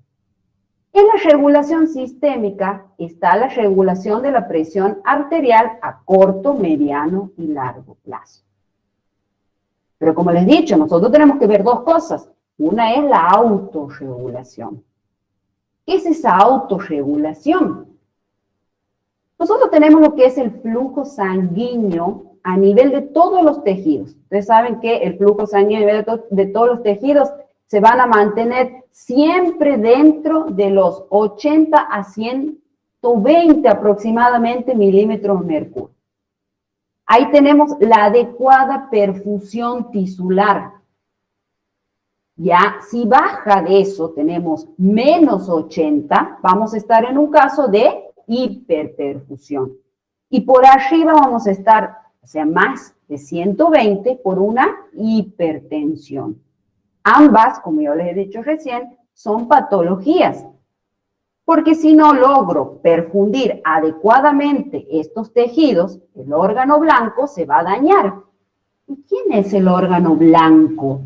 En la regulación sistémica está la regulación de la presión arterial a corto, mediano y largo plazo. Pero como les he dicho, nosotros tenemos que ver dos cosas. Una es la autorregulación. ¿Qué es esa autorregulación? Nosotros tenemos lo que es el flujo sanguíneo a nivel de todos los tejidos. Ustedes saben que el flujo sanguíneo a nivel de todos los tejidos se van a mantener siempre dentro de los 80 a 120 aproximadamente milímetros de mercurio. Ahí tenemos la adecuada perfusión tisular. Ya, si baja de eso, tenemos menos 80, vamos a estar en un caso de hiperperfusión. Y por arriba vamos a estar, o sea, más de 120 por una hipertensión. Ambas, como yo les he dicho recién, son patologías. Porque si no logro perfundir adecuadamente estos tejidos, el órgano blanco se va a dañar. ¿Y quién es el órgano blanco?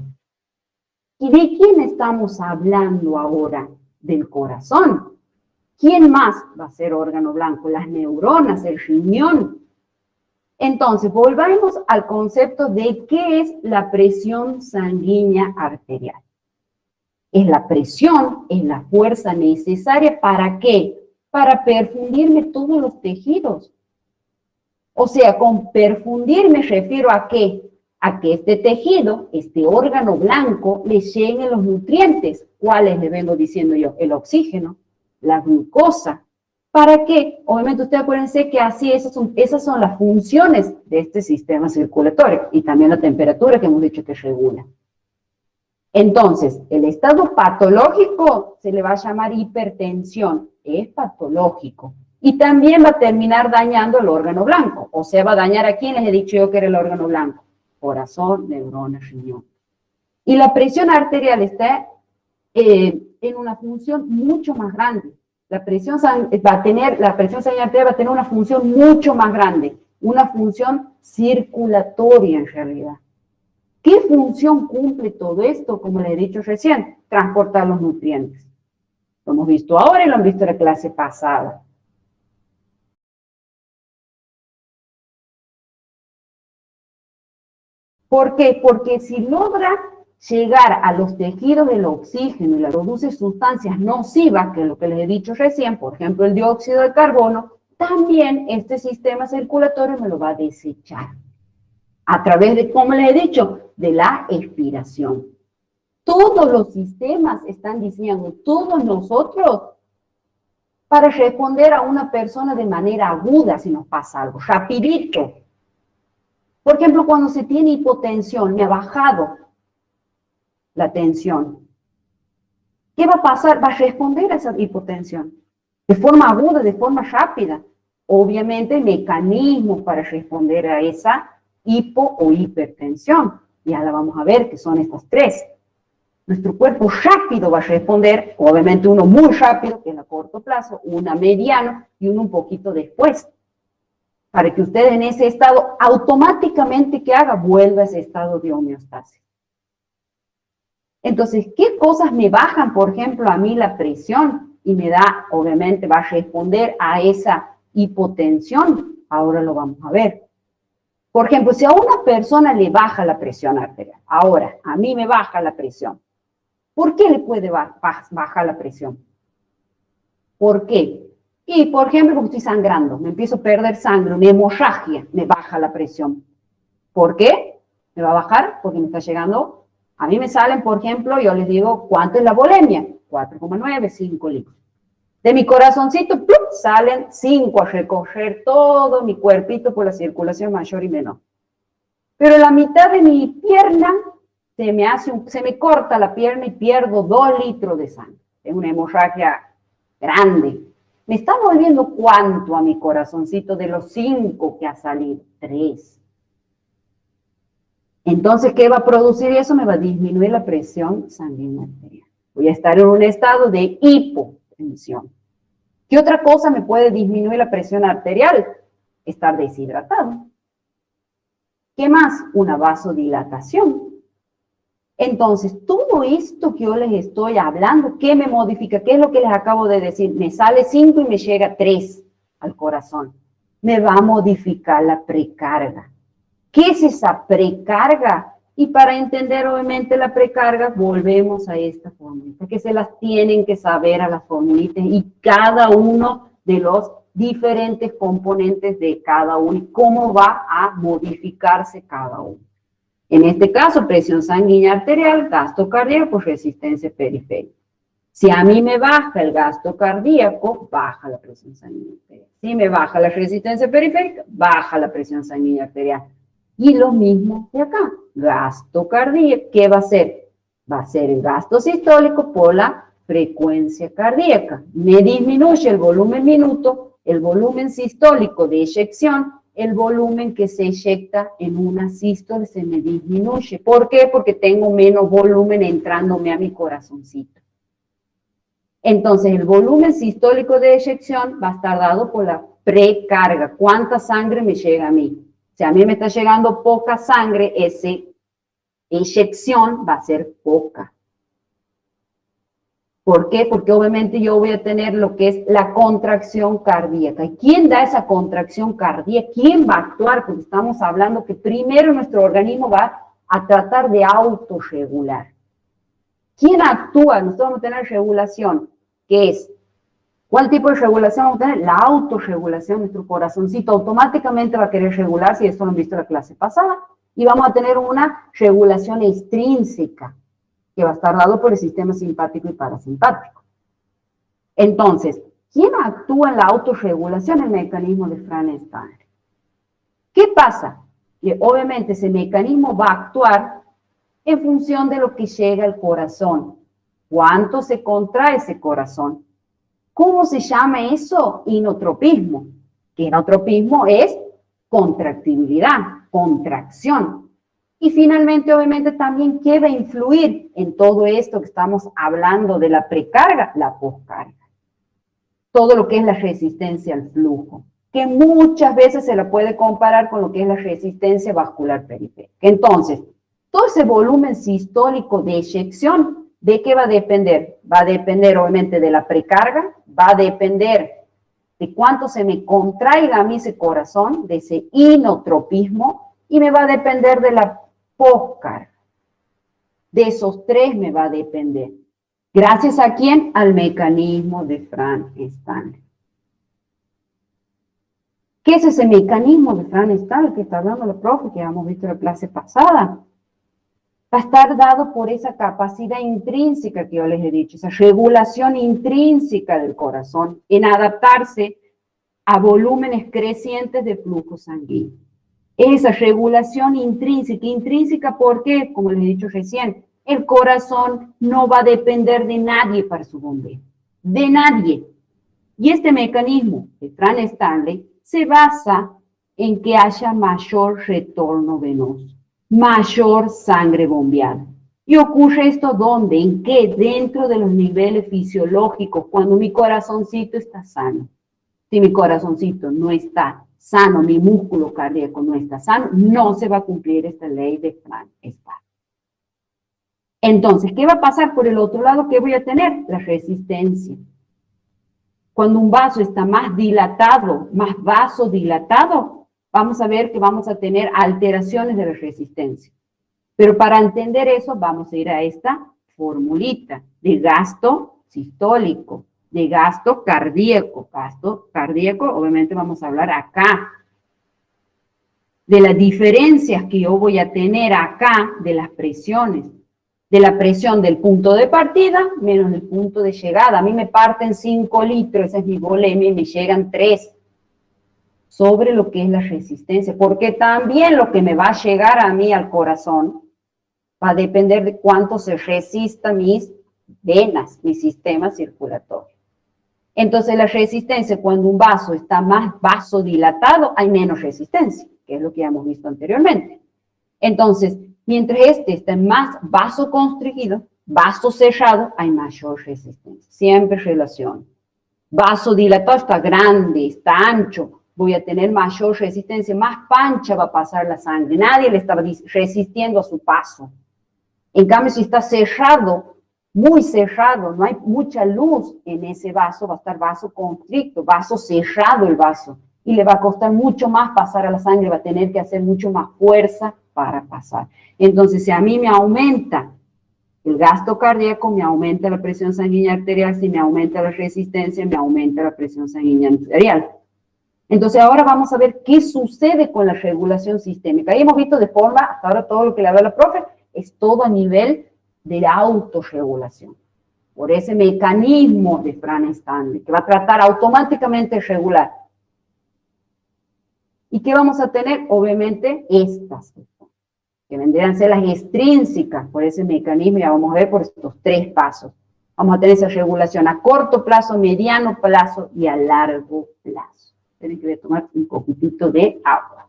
¿Y de quién estamos hablando ahora? Del corazón. ¿Quién más va a ser órgano blanco? Las neuronas, el riñón. Entonces, volvamos al concepto de qué es la presión sanguínea arterial. Es la presión, es la fuerza necesaria, ¿para qué? Para perfundirme todos los tejidos. O sea, con perfundir me refiero a qué? A que este tejido, este órgano blanco, le lleguen los nutrientes. ¿Cuáles le vengo diciendo yo? El oxígeno, la glucosa. ¿Para qué? Obviamente ustedes acuérdense que así esas son las funciones de este sistema circulatorio y también la temperatura que hemos dicho que regula. Entonces, el estado patológico se le va a llamar hipertensión, es patológico. Y también va a terminar dañando el órgano blanco. O sea, va a dañar a quién les he dicho yo que era el órgano blanco. Corazón, neuronas, riñón. Y la presión arterial está en una función mucho más grande. La presión sanguínea arterial va a tener una función mucho más grande, una función circulatoria en realidad. ¿Qué función cumple todo esto? Como les he dicho recién, transportar los nutrientes. Lo hemos visto ahora y lo han visto en la clase pasada. ¿Por qué? Porque si logra llegar a los tejidos del oxígeno y le produce sustancias nocivas, que es lo que les he dicho recién, por ejemplo el dióxido de carbono, también este sistema circulatorio me lo va a desechar. A través de, como les he dicho, de la expiración. Todos los sistemas están diseñados, todos nosotros, para responder a una persona de manera aguda si nos pasa algo, rapidito. Por ejemplo, cuando se tiene hipotensión, me ha bajado la tensión. ¿Qué va a pasar? Va a responder a esa hipotensión de forma aguda, de forma rápida. Obviamente, mecanismos para responder a esa hipo o hipertensión. Ya la vamos a ver, que son estas tres. Nuestro cuerpo rápido va a responder, obviamente uno muy rápido, que es a corto plazo, uno a mediano y uno un poquito después. Para que usted en ese estado, automáticamente que haga, vuelva a ese estado de homeostasis. Entonces, ¿qué cosas me bajan, por ejemplo, a mí la presión? Y me da, obviamente, va a responder a esa hipotensión. Ahora lo vamos a ver. Por ejemplo, si a una persona le baja la presión arterial, ahora, a mí me baja la presión. ¿Por qué le puede bajar la presión? ¿Por qué? Y, por ejemplo, como estoy sangrando, me empiezo a perder sangre, una hemorragia, me baja la presión. ¿Por qué? ¿Me va a bajar? Porque me está llegando. A mí me salen, por ejemplo, yo les digo, ¿cuánto es la volemia? 4,9, 5 litros. De mi corazoncito, ¡plup!, salen 5 a recorrer todo mi cuerpito por la circulación mayor y menor. Pero la mitad de mi pierna se me corta la pierna y pierdo 2 litros de sangre. Es una hemorragia grande. ¿Me está volviendo cuánto a mi corazoncito de los 5 que ha salido? 3. Entonces, ¿qué va a producir eso? Me va a disminuir la presión sanguínea arterial. Voy a estar en un estado de hipotensión. ¿Qué otra cosa me puede disminuir la presión arterial? Estar deshidratado. ¿Qué más? Una vasodilatación. Entonces, todo esto que yo les estoy hablando, ¿qué me modifica? ¿Qué es lo que les acabo de decir? Me sale 5 y me llega 3 al corazón. Me va a modificar la precarga. ¿Qué es esa precarga? Y para entender obviamente la precarga, volvemos a esta formulita, que se las tienen que saber a las formulitas y cada uno de los diferentes componentes de cada uno y cómo va a modificarse cada uno. En este caso, presión sanguínea arterial, gasto cardíaco, resistencia periférica. Si a mí me baja el gasto cardíaco, baja la presión sanguínea arterial. Si me baja la resistencia periférica, baja la presión sanguínea arterial. Y lo mismo de acá, gasto cardíaco, ¿qué va a ser? Va a ser el gasto sistólico por la frecuencia cardíaca. Me disminuye el volumen minuto, el volumen sistólico de eyección, el volumen que se eyecta en una sístole se me disminuye. ¿Por qué? Porque tengo menos volumen entrándome a mi corazoncito. Entonces, el volumen sistólico de eyección va a estar dado por la precarga. ¿Cuánta sangre me llega a mí? Si a mí me está llegando poca sangre, esa eyección va a ser poca. ¿Por qué? Porque obviamente yo voy a tener lo que es la contracción cardíaca. ¿Y quién da esa contracción cardíaca? ¿Quién va a actuar? Porque estamos hablando que primero nuestro organismo va a tratar de autorregular. ¿Quién actúa? Nosotros vamos a tener regulación, que es, ¿cuál tipo de regulación vamos a tener? La autorregulación. Nuestro corazoncito automáticamente va a querer regularse, y esto lo han visto en la clase pasada, y vamos a tener una regulación extrínseca, que va a estar dado por el sistema simpático y parasimpático. Entonces, ¿quién actúa en la autorregulación? El mecanismo de Frankenstein. ¿Qué pasa? Que obviamente ese mecanismo va a actuar en función de lo que llega al corazón. ¿Cuánto se contrae ese corazón? ¿Cómo se llama eso? Inotropismo. Que inotropismo es contractibilidad, contracción. Y finalmente, obviamente, también, ¿qué va a influir en todo esto que estamos hablando de la precarga? La poscarga. Todo lo que es la resistencia al flujo, que muchas veces se la puede comparar con lo que es la resistencia vascular periférica. Entonces, todo ese volumen sistólico de eyección, ¿de qué va a depender? Va a depender, obviamente, de la precarga, va a depender de cuánto se me contraiga a mí ese corazón, de ese inotropismo, y me va a depender de la poscarga. De esos tres me va a depender. ¿Gracias a quién? Al mecanismo de Frank-Stanley. ¿Qué es ese mecanismo de Frank-Stanley que está hablando la profe, que hemos visto en la clase pasada? Va a estar dado por esa capacidad intrínseca que yo les he dicho, esa regulación intrínseca del corazón en adaptarse a volúmenes crecientes de flujo sanguíneo. Esa regulación intrínseca. ¿Intrínseca por qué? Como les he dicho recién, el corazón no va a depender de nadie para su bombeo, de nadie. Y este mecanismo de Frank-Stanley se basa en que haya mayor retorno venoso, mayor sangre bombeada. ¿Y ocurre esto dónde? ¿En qué? Dentro de los niveles fisiológicos, cuando mi corazoncito está sano. Si mi corazoncito no está sano, mi músculo cardíaco no está sano, no se va a cumplir esta ley de Frank-Stanley. Entonces, ¿qué va a pasar por el otro lado? ¿Qué voy a tener? La resistencia. Cuando un vaso está más dilatado, más vasodilatado, vamos a ver que vamos a tener alteraciones de la resistencia. Pero para entender eso, vamos a ir a esta formulita de gasto sistólico, de gasto cardíaco. Gasto cardíaco, obviamente vamos a hablar acá. De las diferencias que yo voy a tener acá de las presiones. De la presión del punto de partida menos el punto de llegada. A mí me parten 5 litros, esa es mi volemia, y me llegan 3. Sobre lo que es la resistencia. Porque también lo que me va a llegar a mí al corazón va a depender de cuánto se resista mis venas, mi sistema circulatorio. Entonces la resistencia, cuando un vaso está más vasodilatado, hay menos resistencia, que es lo que ya hemos visto anteriormente. Entonces, mientras este está más vasoconstrigido, vaso cerrado, hay mayor resistencia. Siempre relación. Vaso dilatado está grande, está ancho, voy a tener mayor resistencia, más pancha va a pasar la sangre. Nadie le está resistiendo a su paso. En cambio, si está cerrado, muy cerrado, no hay mucha luz en ese vaso, va a estar vaso constricto, vaso cerrado el vaso. Y le va a costar mucho más pasar a la sangre, va a tener que hacer mucho más fuerza para pasar. Entonces, si a mí me aumenta el gasto cardíaco, me aumenta la presión sanguínea arterial, si me aumenta la resistencia, me aumenta la presión sanguínea arterial. Entonces, ahora vamos a ver qué sucede con la regulación sistémica. Ahí hemos visto de forma, hasta ahora todo lo que le habla la profe, es todo a nivel de la autorregulación. Por ese mecanismo de Frank-Stanley, que va a tratar automáticamente de regular. ¿Y qué vamos a tener? Obviamente, estas, que vendrían a ser las extrínsecas por ese mecanismo, ya vamos a ver por estos 3 pasos. Vamos a tener esa regulación a corto plazo, mediano plazo y a largo plazo. Tienen que tomar un poquitito de agua.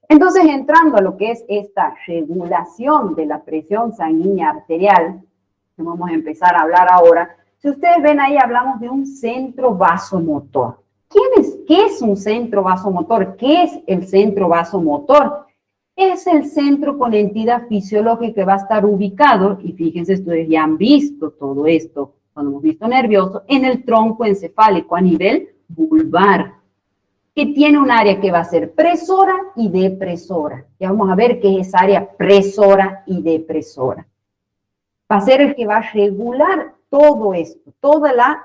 Entonces, entrando a lo que es esta regulación de la presión sanguínea arterial, que vamos a empezar a hablar ahora, si ustedes ven ahí, hablamos de un centro vasomotor. ¿Qué es un centro vasomotor? ¿Qué es el centro vasomotor? Es el centro con entidad fisiológica que va a estar ubicado, y fíjense, ustedes ya han visto todo esto, cuando hemos visto nervioso, en el tronco encefálico a nivel vulvar, que tiene un área que va a ser presora y depresora. Ya vamos a ver qué es esa área presora y depresora. Va a ser el que va a regular todo esto, toda la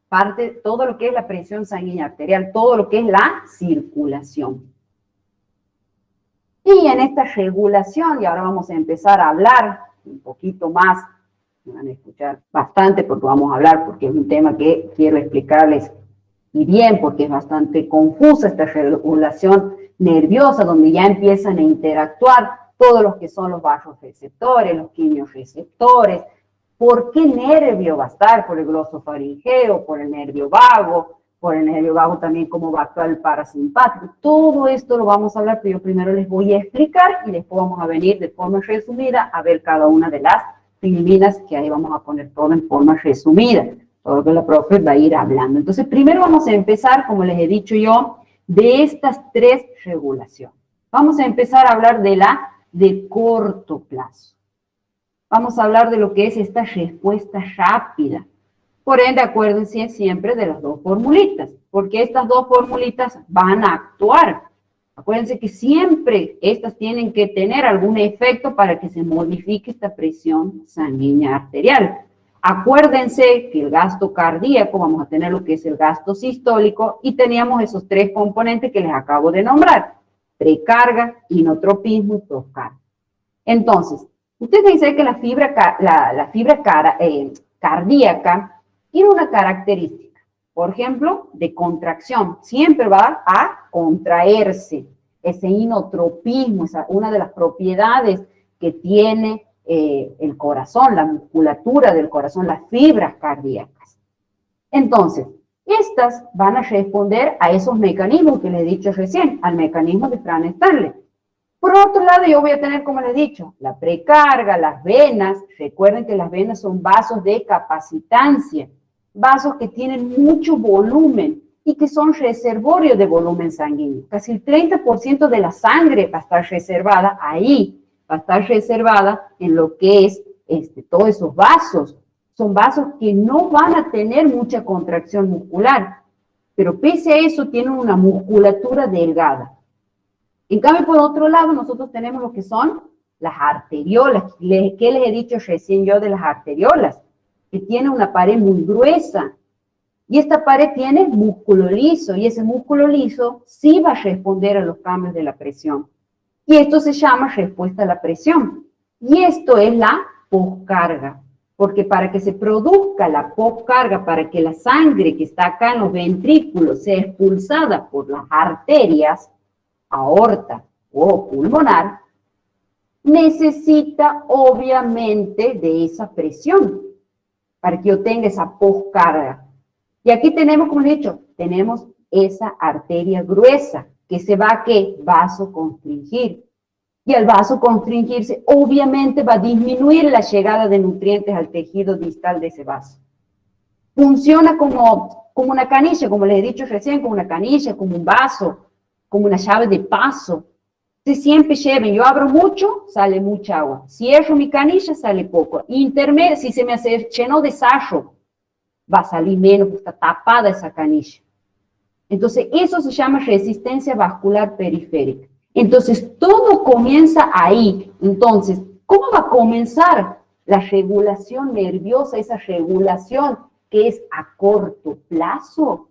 parte, todo lo que es la presión sanguínea arterial, todo lo que es la circulación. Y en esta regulación, y ahora vamos a empezar a hablar un poquito más, me van a escuchar bastante porque vamos a hablar, porque es un tema que quiero explicarles y bien, porque es bastante confusa esta regulación nerviosa, donde ya empiezan a interactuar todos los que son los vasoreceptores, los quimiorreceptores. ¿Por qué nervio va a estar? Por el glosofaringeo, por el nervio vago también cómo va a actuar el parasimpático. Todo esto lo vamos a hablar, pero yo primero les voy a explicar y después vamos a venir de forma resumida a ver cada una de las filinas, que ahí vamos a poner todo en forma resumida, todo lo que la profe va a ir hablando. Entonces, primero vamos a empezar, como les he dicho yo, de estas tres regulaciones. Vamos a empezar a hablar de la de corto plazo. Vamos a hablar de lo que es esta respuesta rápida. Por ende, acuérdense siempre de las dos formulitas, porque estas dos formulitas van a actuar. Acuérdense que siempre estas tienen que tener algún efecto para que se modifique esta presión sanguínea arterial. Acuérdense que el gasto cardíaco, vamos a tener lo que es el gasto sistólico, y teníamos esos tres componentes que les acabo de nombrar: precarga, inotropismo y postcarga. Entonces, ustedes dicen que la fibra cardíaca tiene una característica, por ejemplo, de contracción. Siempre va a contraerse. Ese inotropismo es una de las propiedades que tiene el corazón, la musculatura del corazón, las fibras cardíacas. Entonces, estas van a responder a esos mecanismos que les he dicho recién, al mecanismo de Franz-Starling. Por otro lado, yo voy a tener, como les he dicho, la precarga, las venas. Recuerden que las venas son vasos de capacitancia, vasos que tienen mucho volumen y que son reservorios de volumen sanguíneo. Casi el 30% de la sangre va a estar reservada ahí, va a estar reservada en lo que es todos esos vasos. Son vasos que no van a tener mucha contracción muscular, pero pese a eso tienen una musculatura delgada. En cambio, por otro lado, nosotros tenemos lo que son las arteriolas. ¿Qué les he dicho recién yo de las arteriolas? Que tiene una pared muy gruesa. Y esta pared tiene músculo liso. Y ese músculo liso sí va a responder a los cambios de la presión. Y esto se llama respuesta a la presión. Y esto es la postcarga. Porque para que se produzca la postcarga, para que la sangre que está acá en los ventrículos sea expulsada por las arterias, aorta o pulmonar, necesita obviamente de esa presión para que yo tenga esa postcarga. Y aquí tenemos, como he dicho, tenemos esa arteria gruesa que se va a ¿qué? Vasoconstringir. Y al vasoconstringirse, obviamente va a disminuir la llegada de nutrientes al tejido distal de ese vaso. Funciona como una canilla, como les he dicho recién, como una canilla, como un vaso, como una llave de paso. Entonces siempre lleven, yo abro mucho, sale mucha agua. Cierro mi canilla, sale poco. Intermedio, si se me hace lleno de sarro, va a salir menos, porque está tapada esa canilla. Entonces eso se llama resistencia vascular periférica. Entonces todo comienza ahí. Entonces, ¿cómo va a comenzar la regulación nerviosa, esa regulación que es a corto plazo?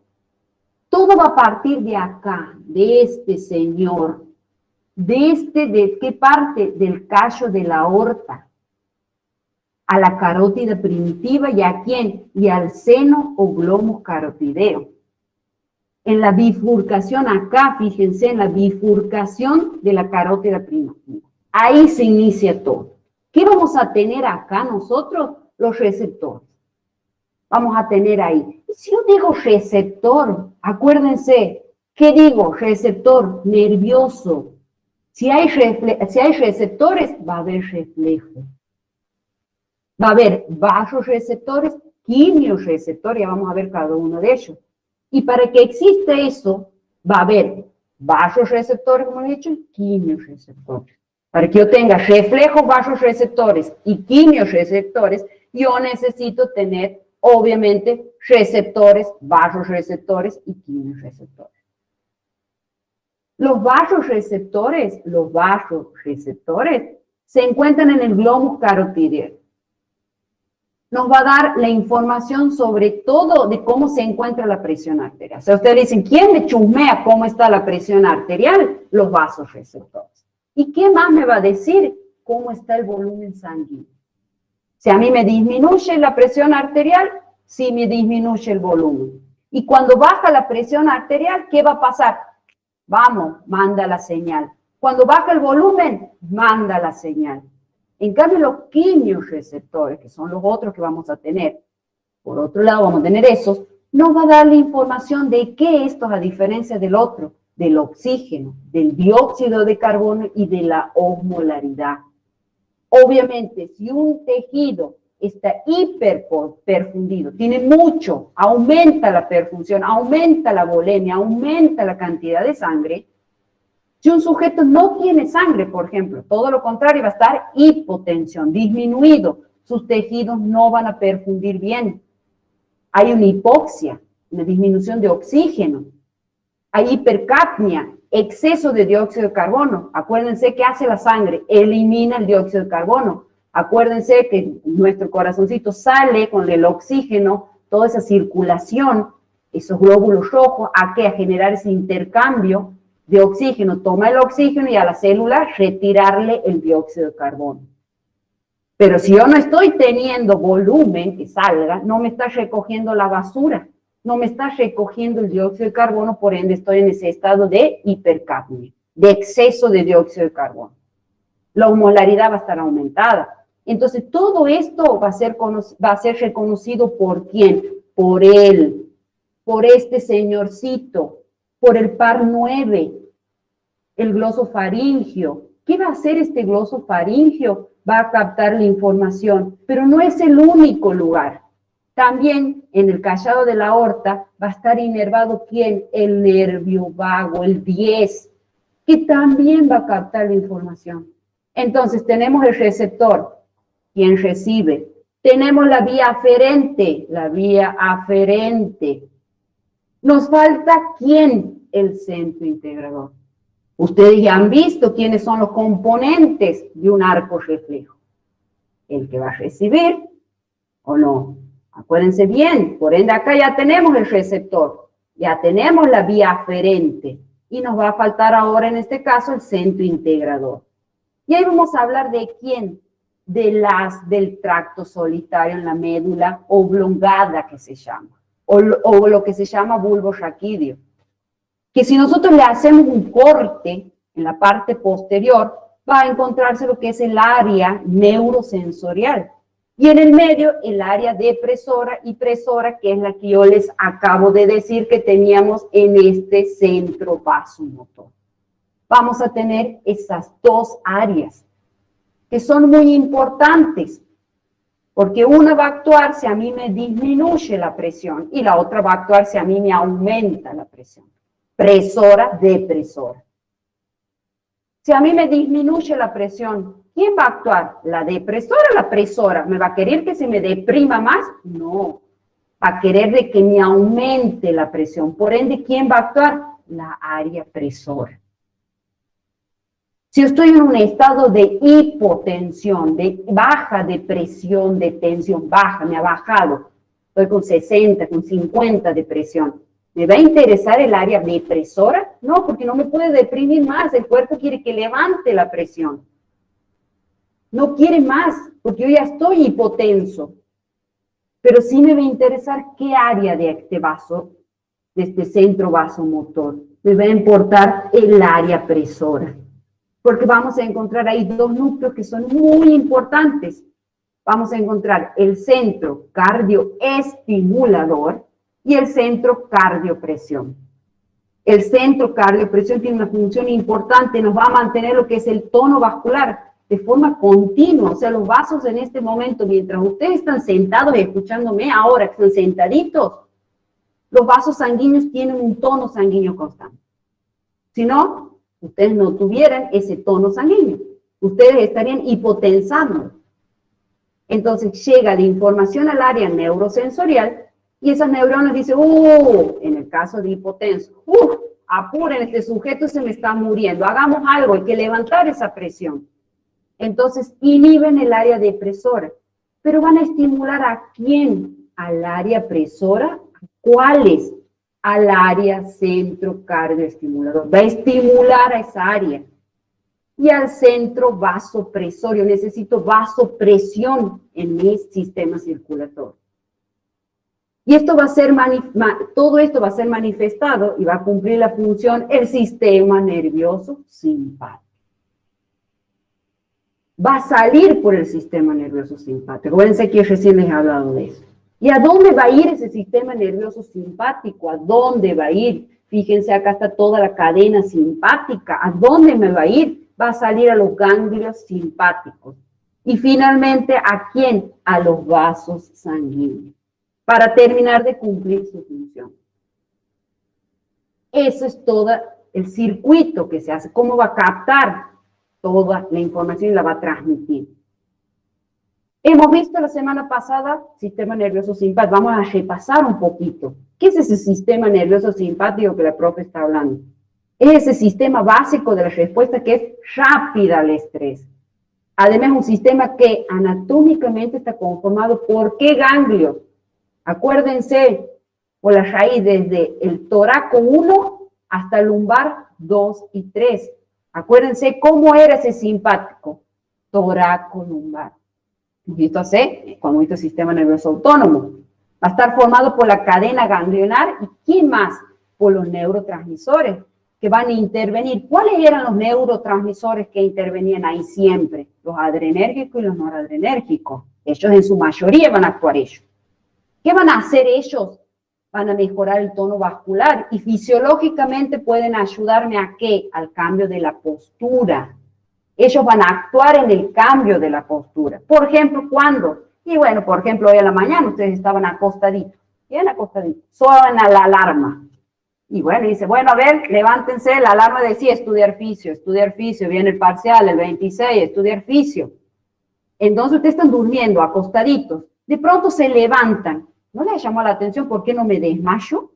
Todo va a partir de acá, de este señor, ¿de qué parte? Del callo de la aorta, a la carótida primitiva, ¿y a quién? Y al seno o glomo carotideo. En la bifurcación acá, fíjense, en la bifurcación de la carótida primitiva. Ahí se inicia todo. ¿Qué vamos a tener acá nosotros? Los receptores. Vamos a tener ahí. Si yo digo receptor, acuérdense, ¿qué digo? Receptor nervioso. Si hay receptores, va a haber reflejo. Va a haber vasoreceptores, quimiorreceptores, ya vamos a ver cada uno de ellos. Y para que exista eso, va a haber vasoreceptores, como he dicho, y quimiorreceptores. Para que yo tenga reflejos vasoreceptores y quimiorreceptores, yo necesito tener, obviamente, receptores, vasoreceptores y quimiorreceptores. Los vasoreceptores se encuentran en el glomus carotideo. Nos va a dar la información sobre todo de cómo se encuentra la presión arterial. O sea, ustedes dicen, ¿quién me chusmea cómo está la presión arterial? Los vasoreceptores. ¿Y qué más me va a decir? ¿Cómo está el volumen sanguíneo? Si a mí me disminuye la presión arterial, sí me disminuye el volumen. Y cuando baja la presión arterial, ¿qué va a pasar? Vamos, manda la señal. Cuando baja el volumen, manda la señal. En cambio, los quimiorreceptores, que son los otros que vamos a tener, por otro lado vamos a tener esos, nos va a dar la información de qué estos, a diferencia del otro, del oxígeno, del dióxido de carbono y de la osmolaridad. Obviamente, si un tejido está hiperperfundido, tiene mucho, aumenta la perfunción, aumenta la volemia, aumenta la cantidad de sangre. Si un sujeto no tiene sangre, por ejemplo, todo lo contrario, va a estar hipotensión, disminuido, sus tejidos no van a perfundir bien. Hay una hipoxia, una disminución de oxígeno, hay hipercapnia, exceso de dióxido de carbono. Acuérdense que hace la sangre, elimina el dióxido de carbono. Acuérdense que nuestro corazoncito sale con el oxígeno, toda esa circulación, esos glóbulos rojos, ¿a qué? A generar ese intercambio de oxígeno. Toma el oxígeno y a la célula retirarle el dióxido de carbono. Pero si yo no estoy teniendo volumen que salga, no me está recogiendo la basura, no me está recogiendo el dióxido de carbono, por ende estoy en ese estado de hipercapnia, de exceso de dióxido de carbono. La osmolaridad va a estar aumentada. Entonces, todo esto va a ser reconocido ¿por quién? Por él, por este señorcito, por el par 9, el glosofaringio. ¿Qué va a hacer este glosofaringio? Va a captar la información, pero no es el único lugar. También en el callado de la aorta va a estar inervado ¿quién? El nervio vago, el 10, que también va a captar la información. Entonces tenemos el receptor, quien recibe. Tenemos la vía aferente, Nos falta ¿quién? El centro integrador. Ustedes ya han visto quiénes son los componentes de un arco reflejo. El que va a recibir o no. Acuérdense bien, por ende acá ya tenemos el receptor, ya tenemos la vía aferente y nos va a faltar ahora en este caso el centro integrador. Y ahí vamos a hablar de quién, del tracto solitario en la médula oblongada que se llama, o lo que se llama bulbo raquídeo. Que si nosotros le hacemos un corte en la parte posterior, va a encontrarse lo que es el área neurosensorial. Y en el medio, el área depresora y presora, que es la que yo les acabo de decir que teníamos en este centro vasomotor. Vamos a tener esas dos áreas, que son muy importantes, porque una va a actuar si a mí me disminuye la presión y la otra va a actuar si a mí me aumenta la presión. Presora, depresora. Si a mí me disminuye la presión, ¿quién va a actuar? ¿La depresora o la presora? ¿Me va a querer que se me deprima más? No. Va a querer de que me aumente la presión. Por ende, ¿quién va a actuar? La área presora. Si yo estoy en un estado de hipotensión, de baja de presión, de tensión baja, me ha bajado, estoy con 60, con 50 de presión, ¿me va a interesar el área depresora? No, porque no me puede deprimir más, el cuerpo quiere que levante la presión. No quiere más, porque yo ya estoy hipotenso. Pero sí me va a interesar qué área de este vaso, de este centro vasomotor. Me va a importar el área presora. Porque vamos a encontrar ahí dos núcleos que son muy importantes. Vamos a encontrar el centro cardioestimulador y el centro cardiopresión. El centro cardiopresión tiene una función importante, nos va a mantener lo que es el tono vascular de forma continua. O sea, los vasos en este momento, mientras ustedes están sentados y escuchándome ahora, que están sentaditos, los vasos sanguíneos tienen un tono sanguíneo constante. Si no, ustedes no tuvieran ese tono sanguíneo. Ustedes estarían hipotensando. Entonces llega la información al área neurosensorial y esas neuronas dicen, en el caso de hipotenso, apuren, este sujeto se me está muriendo, hagamos algo, hay que levantar esa presión. Entonces inhiben el área depresora, pero van a estimular ¿a quién? Al área presora. ¿Cuáles? Al área centro cardioestimulador. Va a estimular a esa área. Y al centro vasopresorio. Necesito vasopresión en mi sistema circulatorio. Y esto va a ser todo esto va a ser manifestado y va a cumplir la función el sistema nervioso simpático. Va a salir por el sistema nervioso simpático. Acuérdense que recién les he hablado de eso. ¿Y a dónde va a ir ese sistema nervioso simpático? ¿A dónde va a ir? Fíjense, acá está toda la cadena simpática. ¿A dónde me va a ir? Va a salir a los ganglios simpáticos. Y finalmente, ¿a quién? A los vasos sanguíneos, para terminar de cumplir su función. Eso es todo el circuito que se hace. ¿Cómo va a captar toda la información y la va a transmitir? Hemos visto la semana pasada sistema nervioso simpático. Vamos a repasar un poquito. ¿Qué es ese sistema nervioso simpático que la profe está hablando? Es ese sistema básico de la respuesta que es rápida al estrés. Además, un sistema que anatómicamente está conformado por ¿qué ganglios? Acuérdense, por la raíz desde el toraco 1 hasta el lumbar 2 y 3. Acuérdense cómo era ese simpático. Toraco lumbar. ¿Visto así? Cuando visto el sistema nervioso autónomo. Va a estar formado por la cadena ganglionar. ¿Y quién más? Por los neurotransmisores que van a intervenir. ¿Cuáles eran los neurotransmisores que intervenían ahí siempre? Los adrenérgicos y los noradrenérgicos. Ellos en su mayoría van a actuar ellos. ¿Qué van a hacer ellos? Van a mejorar el tono vascular y fisiológicamente pueden ayudarme ¿a qué? Al cambio de la postura. Ellos van a actuar en el cambio de la postura. Por ejemplo, ¿cuándo? Y bueno, por ejemplo, hoy a la mañana ustedes estaban acostaditos. Bien acostaditos. Suena la alarma. Y bueno, dice, bueno, a ver, levántense. La alarma decía estudiar fisio, viene el parcial, el 26, estudiar fisio. Entonces ustedes están durmiendo, acostaditos. De pronto se levantan. ¿No les llamó la atención por qué no me desmayo?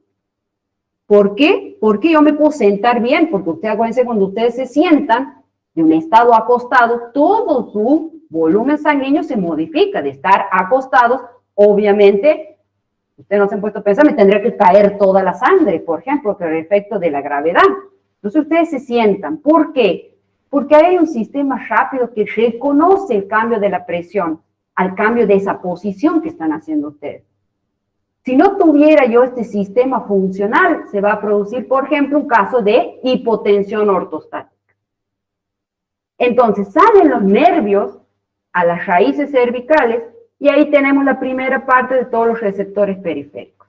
¿Por qué? Porque yo me puedo sentar bien, porque ustedes, acuérdense, cuando ustedes se sientan de un estado acostado, todo su volumen sanguíneo se modifica. De estar acostados, obviamente, ustedes no se han puesto a pensar, me tendría que caer toda la sangre, por ejemplo, por el efecto de la gravedad. Entonces ustedes se sientan. ¿Por qué? Porque hay un sistema rápido que reconoce el cambio de la presión al cambio de esa posición que están haciendo ustedes. Si no tuviera yo este sistema funcional, se va a producir, por ejemplo, un caso de hipotensión ortostática. Entonces, salen los nervios a las raíces cervicales y ahí tenemos la primera parte de todos los receptores periféricos.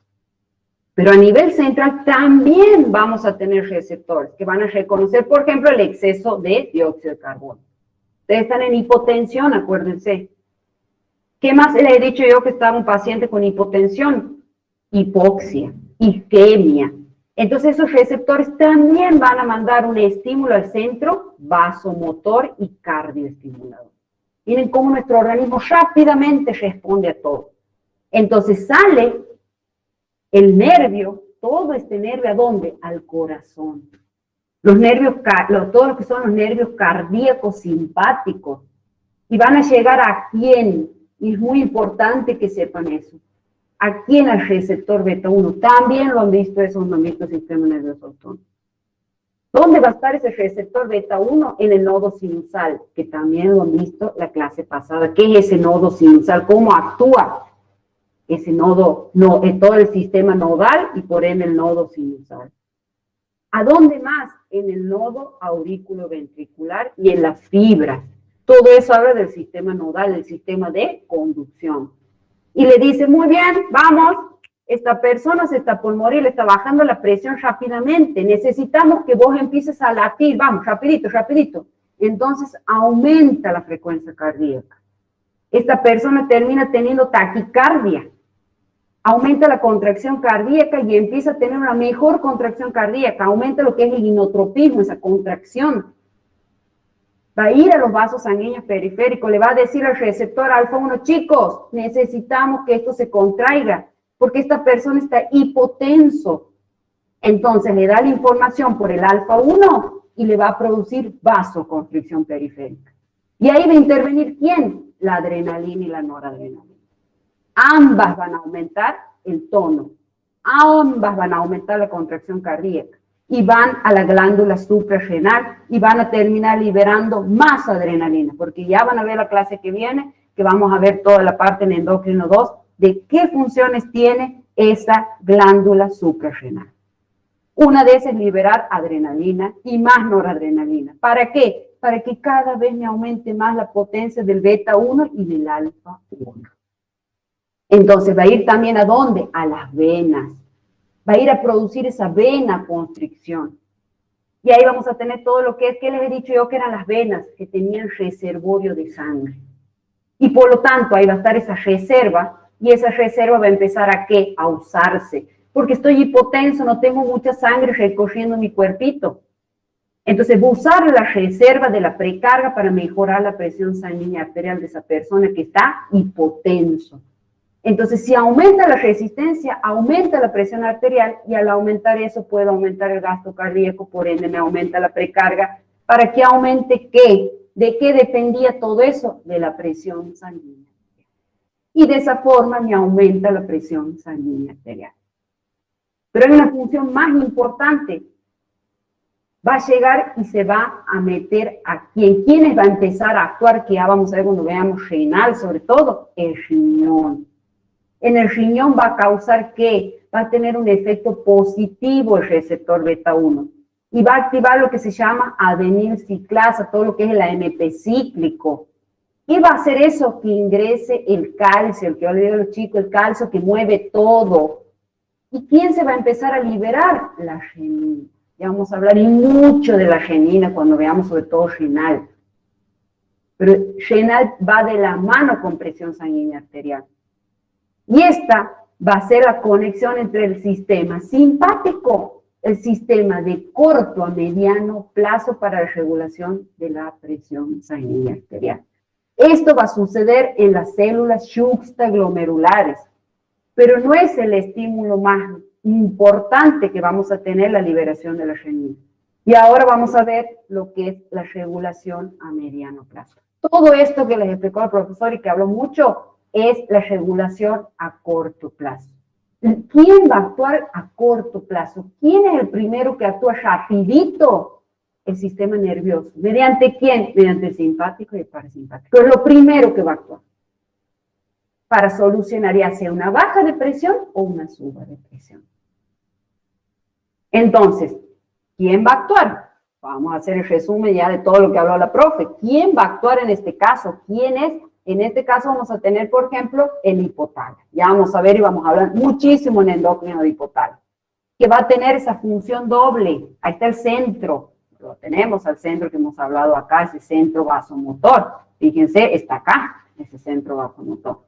Pero a nivel central también vamos a tener receptores que van a reconocer, por ejemplo, el exceso de dióxido de carbono. Ustedes están en hipotensión, acuérdense. ¿Qué más les he dicho yo que estaba un paciente con hipotensión? Hipoxia, isquemia. Entonces esos receptores también van a mandar un estímulo al centro vasomotor y cardioestimulador. Miren cómo nuestro organismo rápidamente responde a todo. Entonces sale el nervio, todo este nervio, ¿a dónde? Al corazón. Los nervios, todo lo que son los nervios cardíacos simpáticos. ¿Y van a llegar a quién? Y es muy importante que sepan eso. ¿A quién? Al receptor beta 1. También lo han visto esos mamitos del sistema nervioso autónomo. ¿Dónde va a estar ese receptor beta 1? En el nodo sinusal, que también lo han visto la clase pasada. ¿Qué es ese nodo sinusal? ¿Cómo actúa ese nodo? No, en todo el sistema nodal y por ende el nodo sinusal. ¿A dónde más? En el nodo auriculoventricular y en las fibras. Todo eso habla del sistema nodal, del sistema de conducción. Y le dice, muy bien, vamos, esta persona se está por morir, le está bajando la presión rápidamente, necesitamos que vos empieces a latir, vamos, rapidito, rapidito. Entonces aumenta la frecuencia cardíaca. Esta persona termina teniendo taquicardia, aumenta la contracción cardíaca y empieza a tener una mejor contracción cardíaca, aumenta lo que es el inotropismo, esa contracción. Va a ir a los vasos sanguíneos periféricos, le va a decir al receptor alfa 1, chicos, necesitamos que esto se contraiga, porque esta persona está hipotenso. Entonces le da la información por el alfa 1 y le va a producir vasoconstricción periférica. Y ahí va a intervenir ¿quién? La adrenalina y la noradrenalina. Ambas van a aumentar el tono, ambas van a aumentar la contracción cardíaca. Y van a la glándula suprarrenal y van a terminar liberando más adrenalina, porque ya van a ver la clase que viene, que vamos a ver toda la parte en endocrino 2, de qué funciones tiene esa glándula suprarrenal. Una de esas es liberar adrenalina y más noradrenalina. ¿Para qué? Para que cada vez me aumente más la potencia del beta 1 y del alfa 1. Entonces va a ir también ¿a dónde? A las venas. Va a ir a producir esa vena constricción. Y ahí vamos a tener todo lo que es, que les he dicho yo que eran las venas, que tenían reservorio de sangre. Y por lo tanto ahí va a estar esa reserva, y esa reserva va a empezar ¿a qué? A usarse. Porque estoy hipotenso, no tengo mucha sangre recorriendo mi cuerpito. Entonces, voy a usar la reserva de la precarga para mejorar la presión sanguínea arterial de esa persona que está hipotenso. Entonces, si aumenta la resistencia, aumenta la presión arterial, y al aumentar eso puedo aumentar el gasto cardíaco, por ende me aumenta la precarga. ¿Para que aumente qué? ¿De qué dependía todo eso? De la presión sanguínea. Y de esa forma me aumenta la presión sanguínea arterial. Pero hay una función más importante. Va a llegar y se va a meter aquí. ¿En quiénes va a empezar a actuar? Que ya vamos a ver cuando veamos renal, sobre todo, el riñón. En el riñón va a causar ¿qué? Va a tener un efecto positivo el receptor beta 1. Y va a activar lo que se llama adenilciclasa, todo lo que es el AMP cíclico. ¿Qué va a hacer eso? Que ingrese el calcio, el que yo le digo a los chicos, el calcio que mueve todo. ¿Y quién se va a empezar a liberar? La renina. Ya vamos a hablar y mucho de la renina cuando veamos sobre todo renal. Pero renal va de la mano con presión sanguínea arterial. Y esta va a ser la conexión entre el sistema simpático, el sistema de corto a mediano plazo para la regulación de la presión sanguínea arterial. Esto va a suceder en las células juxtaglomerulares. Pero no es el estímulo más importante que vamos a tener la liberación de la renina. Y ahora vamos a ver lo que es la regulación a mediano plazo. Todo esto que les explicó el profesor y que habló mucho es la regulación a corto plazo. ¿Quién va a actuar a corto plazo? ¿Quién es el primero que actúa rapidito? El sistema nervioso. ¿Mediante quién? Mediante el simpático y el parasimpático. Es lo primero que va a actuar para solucionar ya sea una baja de presión o una suba de presión. Entonces, ¿quién va a actuar? Vamos a hacer el resumen ya de todo lo que habló la profe. ¿Quién va a actuar en este caso? ¿Quién es? En este caso vamos a tener, por ejemplo, el hipotálamo. Ya vamos a ver y vamos a hablar muchísimo en endocrino de hipotálamo, que va a tener esa función doble. Ahí está el centro. Lo tenemos al centro que hemos hablado acá, ese centro vasomotor. Fíjense, está acá, ese centro vasomotor.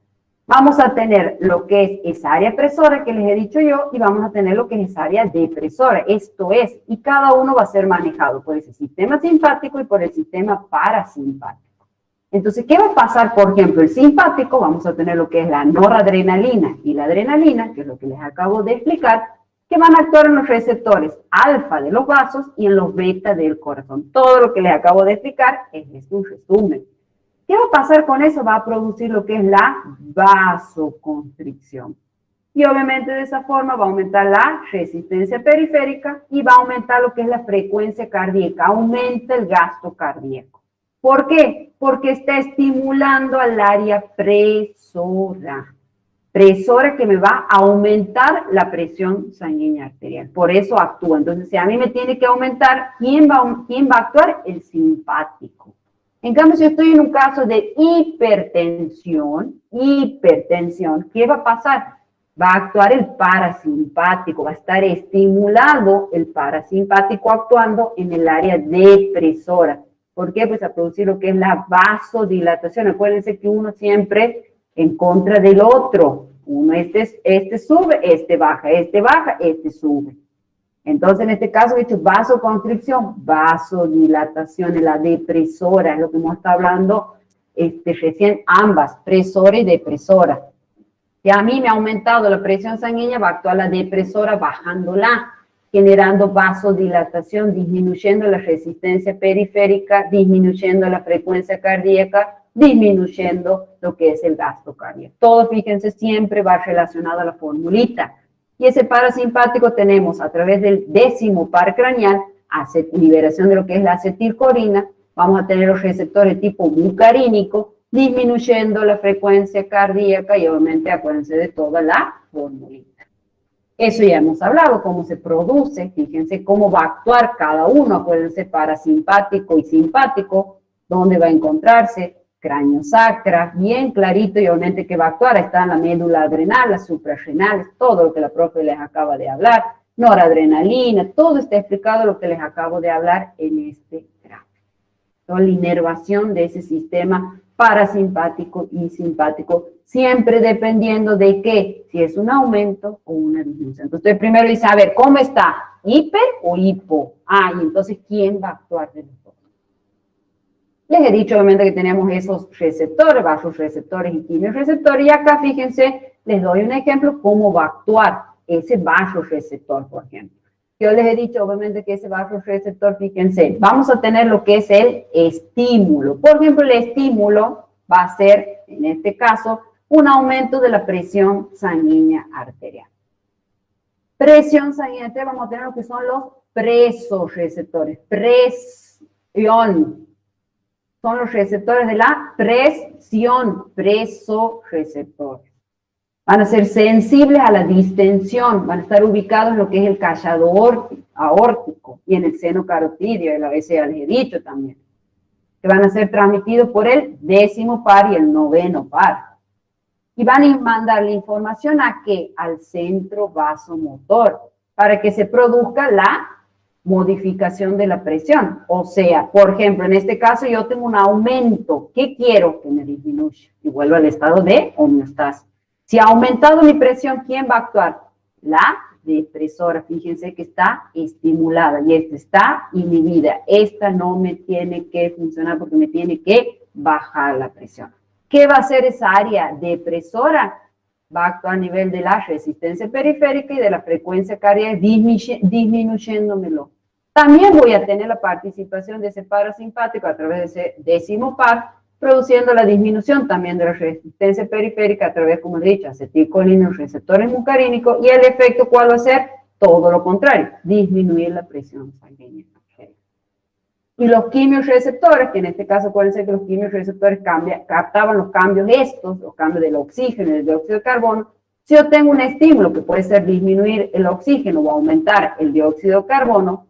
Vamos a tener lo que es esa área presora que les he dicho yo y vamos a tener lo que es esa área depresora. Esto es, y cada uno va a ser manejado por ese sistema simpático y por el sistema parasimpático. Entonces, ¿qué va a pasar? Por ejemplo, el simpático, vamos a tener lo que es la noradrenalina y la adrenalina, que es lo que les acabo de explicar, que van a actuar en los receptores alfa de los vasos y en los beta del corazón. Todo lo que les acabo de explicar es un resumen. ¿Qué va a pasar con eso? Va a producir lo que es la vasoconstricción. Y obviamente de esa forma va a aumentar la resistencia periférica y va a aumentar lo que es la frecuencia cardíaca. Aumenta el gasto cardíaco. ¿Por qué? Porque está estimulando al área presora. Presora que me va a aumentar la presión sanguínea arterial. Por eso actúa. Entonces, si a mí me tiene que aumentar, ¿quién va a actuar? El simpático. En cambio, si estoy en un caso de hipertensión, ¿qué va a pasar? Va a actuar el parasimpático, va a estar estimulado el parasimpático actuando en el área depresora. ¿Por qué? Pues a producir lo que es la vasodilatación. Acuérdense que uno siempre en contra del otro. Uno, este sube, este baja, este sube. Entonces, en este caso, he dicho vasoconstricción, vasodilatación, la depresora, es lo que hemos estado hablando recién, ambas, presora y depresora. Si a mí me ha aumentado la presión sanguínea, va a actuar la depresora bajándola, generando vasodilatación, disminuyendo la resistencia periférica, disminuyendo la frecuencia cardíaca, disminuyendo lo que es el gasto cardíaco. Todo, fíjense, siempre va relacionado a la formulita. Y ese parasimpático tenemos a través del 10º par craneal, liberación de lo que es la acetilcolina, vamos a tener los receptores tipo mucarínico, disminuyendo la frecuencia cardíaca y obviamente acuérdense de toda la formulita. Eso ya hemos hablado, cómo se produce, fíjense cómo va a actuar cada uno, acuérdense, parasimpático y simpático, dónde va a encontrarse, cráneo sacra, bien clarito y obviamente que va a actuar, está en la médula adrenal, las suprarrenales, todo lo que la profe les acaba de hablar, noradrenalina, todo está explicado lo que les acabo de hablar en este gráfico. Toda la inervación de ese sistema parasimpático y simpático, siempre dependiendo de qué, si es un aumento o una disminución. Entonces, usted primero dice, a ver, ¿cómo está? ¿Hiper o hipo? Ah, y entonces, ¿quién va a actuar de los dos? Les he dicho, obviamente, que tenemos esos receptores, vasoreceptores y quimiorreceptores, y acá, fíjense, les doy un ejemplo cómo va a actuar ese vasoreceptor, por ejemplo. Yo les he dicho, obviamente, que ese vasoreceptor, fíjense, vamos a tener lo que es el estímulo. Por ejemplo, el estímulo va a ser, en este caso, un aumento de la presión sanguínea arterial. Presión sanguínea arterial, vamos a tener lo que son los presoreceptores. Presión. Son los receptores de la presión, presoreceptores. Van a ser sensibles a la distensión, van a estar ubicados en lo que es el callado aórtico y en el seno carotídeo, a veces ya les he dicho también, que van a ser transmitidos por el 10º par y el 9º par. Y van a mandar la información ¿a qué? Al centro vasomotor, para que se produzca la modificación de la presión. O sea, por ejemplo, en este caso yo tengo un aumento. ¿Qué quiero? Que me disminuya y vuelva al estado de homeostasis. Si ha aumentado mi presión, ¿quién va a actuar? La depresora. Fíjense que está estimulada y esta está inhibida. Esta no me tiene que funcionar porque me tiene que bajar la presión. ¿Qué va a hacer esa área depresora? Va a actuar a nivel de la resistencia periférica y de la frecuencia cardíaca, disminuyéndomelo. También voy a tener la participación de ese parasimpático a través de ese 10º par, produciendo la disminución también de la resistencia periférica a través, como he dicho, acetilcolina, receptores muscarínicos, y el efecto, ¿cuál va a ser? Todo lo contrario, disminuir la presión sanguínea. Y los quimiorreceptores, que en este caso acuérdense que los quimiorreceptores captaban los cambios estos, los cambios del oxígeno y del dióxido de carbono. Si yo tengo un estímulo que puede ser disminuir el oxígeno o aumentar el dióxido de carbono,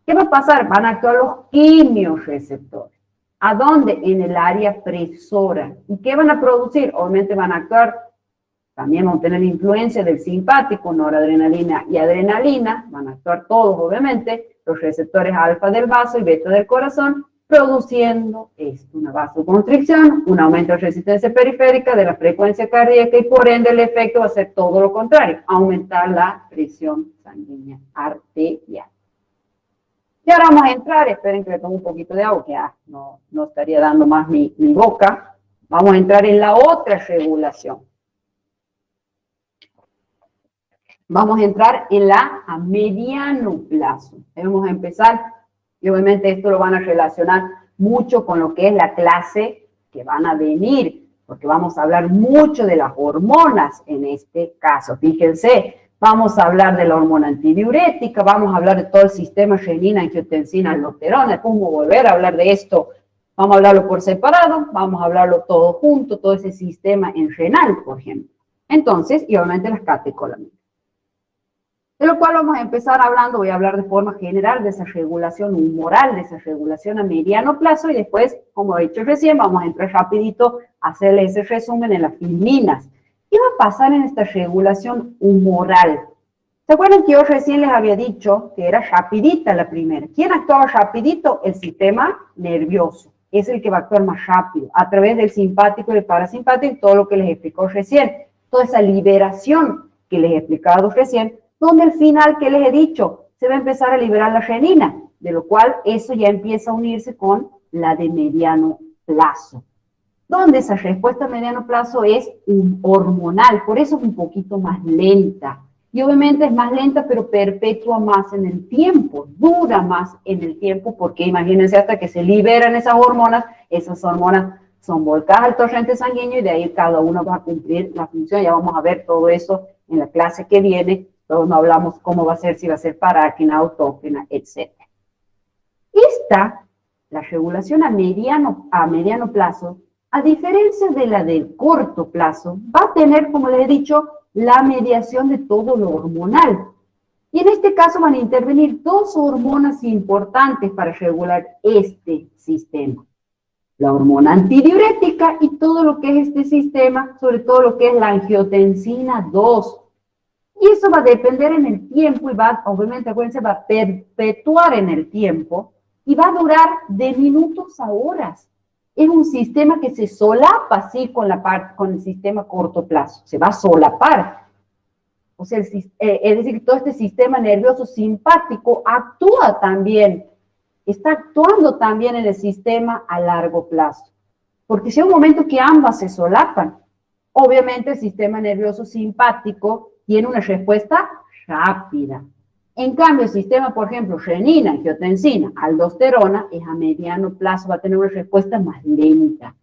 ¿qué va a pasar? Van a actuar los quimiorreceptores. ¿A dónde? En el área presora. ¿Y qué van a producir? Obviamente van a actuar, también van a tener influencia del simpático, noradrenalina y adrenalina, van a actuar todos obviamente, los receptores alfa del vaso y beta del corazón, produciendo esto, una vasoconstricción, un aumento de resistencia periférica de la frecuencia cardíaca y por ende el efecto va a ser todo lo contrario, aumentar la presión sanguínea arterial. Y ahora vamos a entrar, esperen que le tome un poquito de agua, que no estaría dando más mi boca. Vamos a entrar en la otra regulación. Vamos a entrar en la a mediano plazo. Vamos a empezar, y obviamente esto lo van a relacionar mucho con lo que es la clase que van a venir, porque vamos a hablar mucho de las hormonas en este caso. Fíjense, vamos a hablar de la hormona antidiurética, vamos a hablar de todo el sistema renina, angiotensina, aldosterona, cómo volver a hablar de esto. Vamos a hablarlo por separado, vamos a hablarlo todo junto, todo ese sistema en renal, por ejemplo. Entonces, y obviamente las catecolaminas. De lo cual vamos a empezar hablando, voy a hablar de forma general de esa regulación humoral, de esa regulación a mediano plazo y después, como he dicho recién, vamos a entrar rapidito a hacerle ese resumen en las filminas. ¿Qué va a pasar en esta regulación humoral? ¿Se acuerdan que yo recién les había dicho que era rapidita la primera? ¿Quién actuaba rapidito? El sistema nervioso. Es el que va a actuar más rápido, a través del simpático y del parasimpático, todo lo que les explicó recién. Toda esa liberación que les he explicado recién, donde al final, ¿qué les he dicho? Se va a empezar a liberar la renina, de lo cual eso ya empieza a unirse con la de mediano plazo. Donde esa respuesta a mediano plazo es hormonal, por eso es un poquito más lenta. Y obviamente es más lenta, pero perpetúa más en el tiempo, dura más en el tiempo, porque imagínense hasta que se liberan esas hormonas son volcadas al torrente sanguíneo y de ahí cada uno va a cumplir la función. Ya vamos a ver todo eso en la clase que viene. Todos no hablamos cómo va a ser, si va a ser paráquina, autógena, etc. La regulación a mediano plazo, a diferencia de la del corto plazo, va a tener, como les he dicho, la mediación de todo lo hormonal. Y en este caso van a intervenir dos hormonas importantes para regular este sistema. La hormona antidiurética y todo lo que es este sistema, sobre todo lo que es la angiotensina 2. Y eso va a depender en el tiempo y va, obviamente, acuérdense, va a perpetuar en el tiempo y va a durar de minutos a horas. Es un sistema que se solapa así con el sistema corto plazo, se va a solapar. O sea, es decir, todo este sistema nervioso simpático actúa también, está actuando también en el sistema a largo plazo. Porque si hay un momento que ambas se solapan, obviamente el sistema nervioso simpático tiene una respuesta rápida. En cambio, el sistema, por ejemplo, renina, angiotensina, aldosterona, es a mediano plazo, va a tener una respuesta más lenta.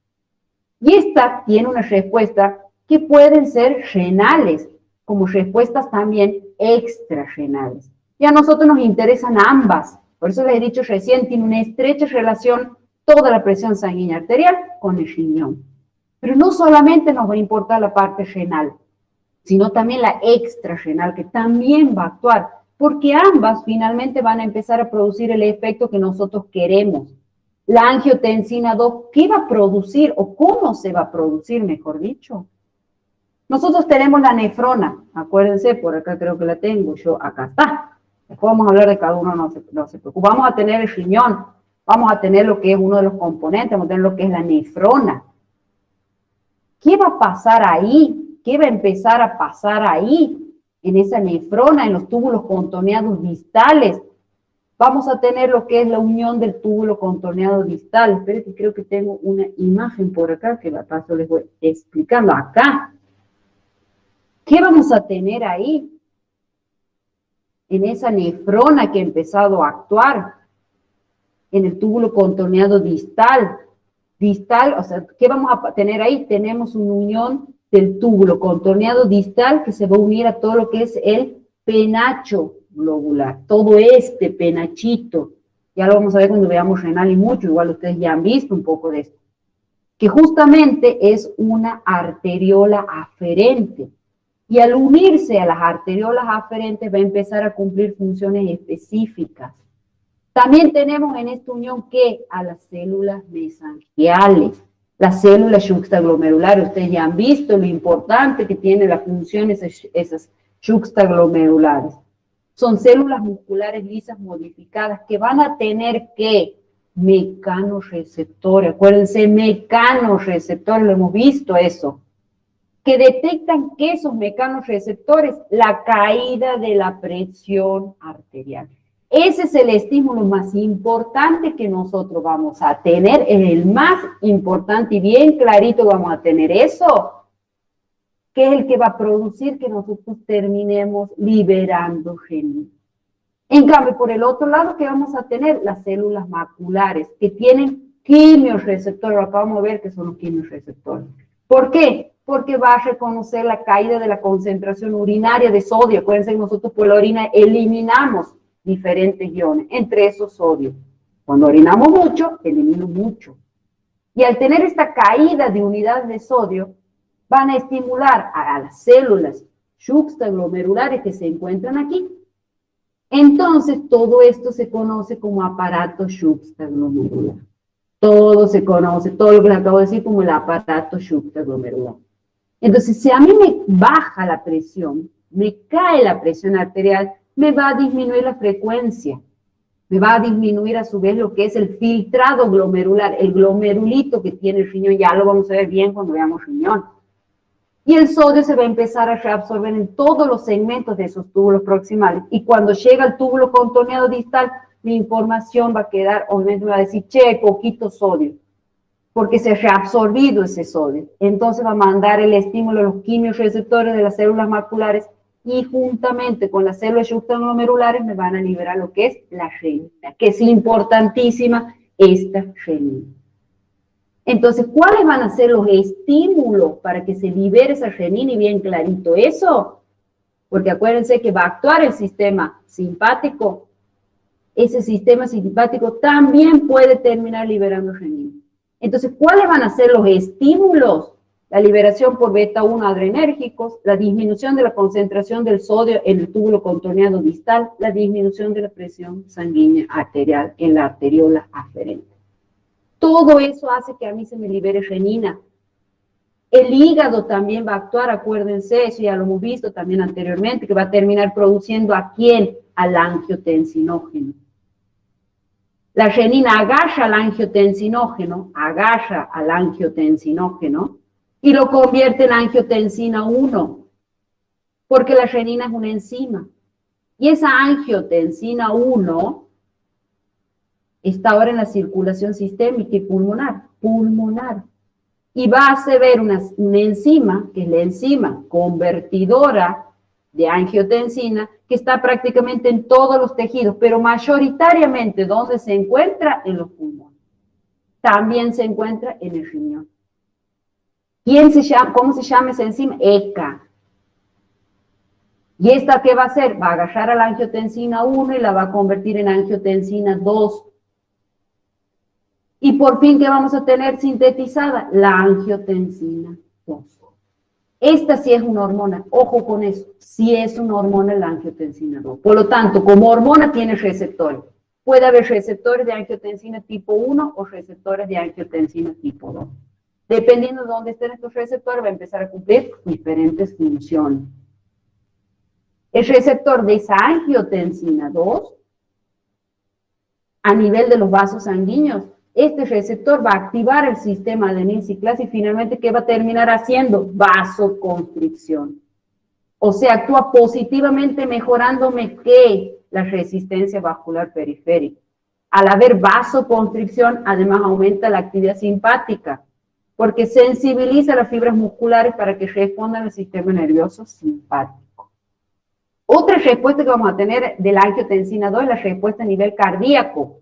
Y esta tiene una respuesta que pueden ser renales, como respuestas también extrarrenales. Y a nosotros nos interesan ambas. Por eso les he dicho recién, tiene una estrecha relación toda la presión sanguínea arterial con el riñón. Pero no solamente nos va a importar la parte renal, sino también la extrarrenal, que también va a actuar, porque ambas finalmente van a empezar a producir el efecto que nosotros queremos. La angiotensina 2, ¿qué va a producir o cómo se va a producir, mejor dicho? Nosotros tenemos la nefrona, acuérdense, por acá creo que la tengo, yo acá está. Después vamos a hablar de cada uno, no se preocupe. Vamos a tener el riñón, vamos a tener lo que es uno de los componentes, vamos a tener lo que es la nefrona. ¿Qué va a pasar ahí? ¿Qué va a empezar a pasar ahí? En esa nefrona, en los túbulos contorneados distales. Vamos a tener lo que es la unión del túbulo contorneado distal. Esperen que creo que tengo una imagen por acá que la paso les voy explicando acá. ¿Qué vamos a tener ahí? En esa nefrona que ha empezado a actuar, en el túbulo contorneado distal. Distal, o sea, ¿qué vamos a tener ahí? Tenemos una unión del túbulo contorneado distal que se va a unir a todo lo que es el penacho globular, todo este penachito. Ya lo vamos a ver cuando veamos renal y mucho, igual ustedes ya han visto un poco de esto. Que justamente es una arteriola aferente. Y al unirse a las arteriolas aferentes va a empezar a cumplir funciones específicas. También tenemos en esta unión que a las células mesangiales, las células juxtaglomerulares. Ustedes ya han visto lo importante que tiene la función esas juxtaglomerulares. Son células musculares lisas modificadas que van a tener que mecanorreceptores. Acuérdense, mecanorreceptores, lo hemos visto eso. Que detectan que esos mecanorreceptores, la caída de la presión arterial. Ese es el estímulo más importante que nosotros vamos a tener, es el más importante y bien clarito vamos a tener eso, que es el que va a producir que nosotros terminemos liberando renina. En cambio, por el otro lado, ¿qué vamos a tener? Las células maculares, que tienen quimiorreceptores, lo acabamos de ver que son los quimiorreceptores. ¿Por qué? Porque va a reconocer la caída de la concentración urinaria de sodio. Acuérdense que nosotros por la orina eliminamos diferentes iones, entre esos sodio. Cuando orinamos mucho, elimino mucho. Y al tener esta caída de unidades de sodio, van a estimular a las células juxtaglomerulares que se encuentran aquí. Entonces, todo esto se conoce como aparato juxtaglomerular. Todo se conoce, todo lo que les acabo de decir como el aparato juxtaglomerular. Entonces, si a mí me baja la presión, me cae la presión arterial, me va a disminuir la frecuencia, me va a disminuir a su vez lo que es el filtrado glomerular, el glomerulito que tiene el riñón, ya lo vamos a ver bien cuando veamos riñón. Y el sodio se va a empezar a reabsorber en todos los segmentos de esos túbulos proximales. Y cuando llega al túbulo contorneado distal, mi información va a quedar, obviamente me va a decir, che, hay poquito sodio, porque se ha reabsorbido ese sodio. Entonces va a mandar el estímulo a los quimiorreceptores de las células maculares y juntamente con las células juxtaglomerulares me van a liberar lo que es la renina, que es importantísima esta renina. Entonces, ¿cuáles van a ser los estímulos para que se libere esa renina? Y bien clarito eso, porque acuérdense que va a actuar el sistema simpático. Ese sistema simpático también puede terminar liberando renina. Entonces, ¿cuáles van a ser los estímulos? la liberación por beta 1 adrenérgicos, la disminución de la concentración del sodio en el túbulo contorneado distal, la disminución de la presión sanguínea arterial en la arteriola aferente. Todo eso hace que a mí se me libere renina. El hígado también va a actuar, acuérdense, eso ya lo hemos visto también anteriormente, que va a terminar produciendo ¿a quién? Al angiotensinógeno. La renina agarra al angiotensinógeno y lo convierte en angiotensina 1, porque la renina es una enzima. Y esa angiotensina 1 está ahora en la circulación sistémica y pulmonar. Y va a hacer una enzima, que es la enzima convertidora de angiotensina, que está prácticamente en todos los tejidos, pero mayoritariamente, ¿dónde se encuentra? En los pulmones. También se encuentra en el riñón. ¿Cómo se llama esa enzima? ECA. ¿Y esta qué va a hacer? Va a agarrar a la angiotensina 1 y la va a convertir en angiotensina 2. Y por fin, ¿qué vamos a tener sintetizada? La angiotensina 2. Esta sí es una hormona, ojo con eso, sí es una hormona la angiotensina 2. Por lo tanto, como hormona tiene receptores. Puede haber receptores de angiotensina tipo 1 o receptores de angiotensina tipo 2. Dependiendo de dónde estén estos receptores, va a empezar a cumplir diferentes funciones. El receptor de esa angiotensina 2, a nivel de los vasos sanguíneos, este receptor va a activar el sistema adenil-ciclasa y finalmente, ¿qué va a terminar haciendo? Vasoconstricción. O sea, actúa positivamente mejorándome, ¿qué? La resistencia vascular periférica. Al haber vasoconstricción, además aumenta la actividad simpática, porque sensibiliza las fibras musculares para que respondan al sistema nervioso simpático. Otra respuesta que vamos a tener de la angiotensina 2 es la respuesta a nivel cardíaco,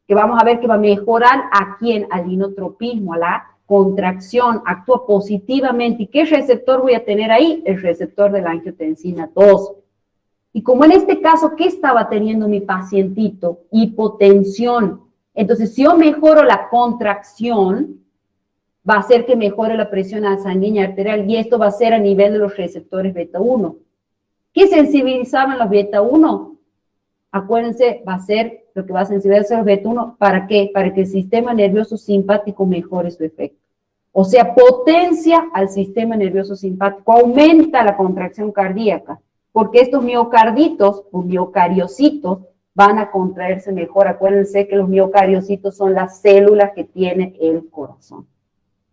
que vamos a ver que va a mejorar ¿a quién? Al inotropismo, a la contracción, actúa positivamente. ¿Y qué receptor voy a tener ahí? El receptor de la angiotensina 2. Y como en este caso, ¿qué estaba teniendo mi pacientito? Hipotensión. Entonces, si yo mejoro la contracción, va a hacer que mejore la presión sanguínea arterial, y esto va a ser a nivel de los receptores beta 1. ¿Qué sensibilizaban los beta 1? Acuérdense, va a ser lo que va a sensibilizar los beta 1, ¿para qué? Para que el sistema nervioso simpático mejore su efecto. O sea, potencia al sistema nervioso simpático, aumenta la contracción cardíaca, porque estos miocarditos o miocariocitos van a contraerse mejor. Acuérdense que los miocariocitos son las células que tiene el corazón.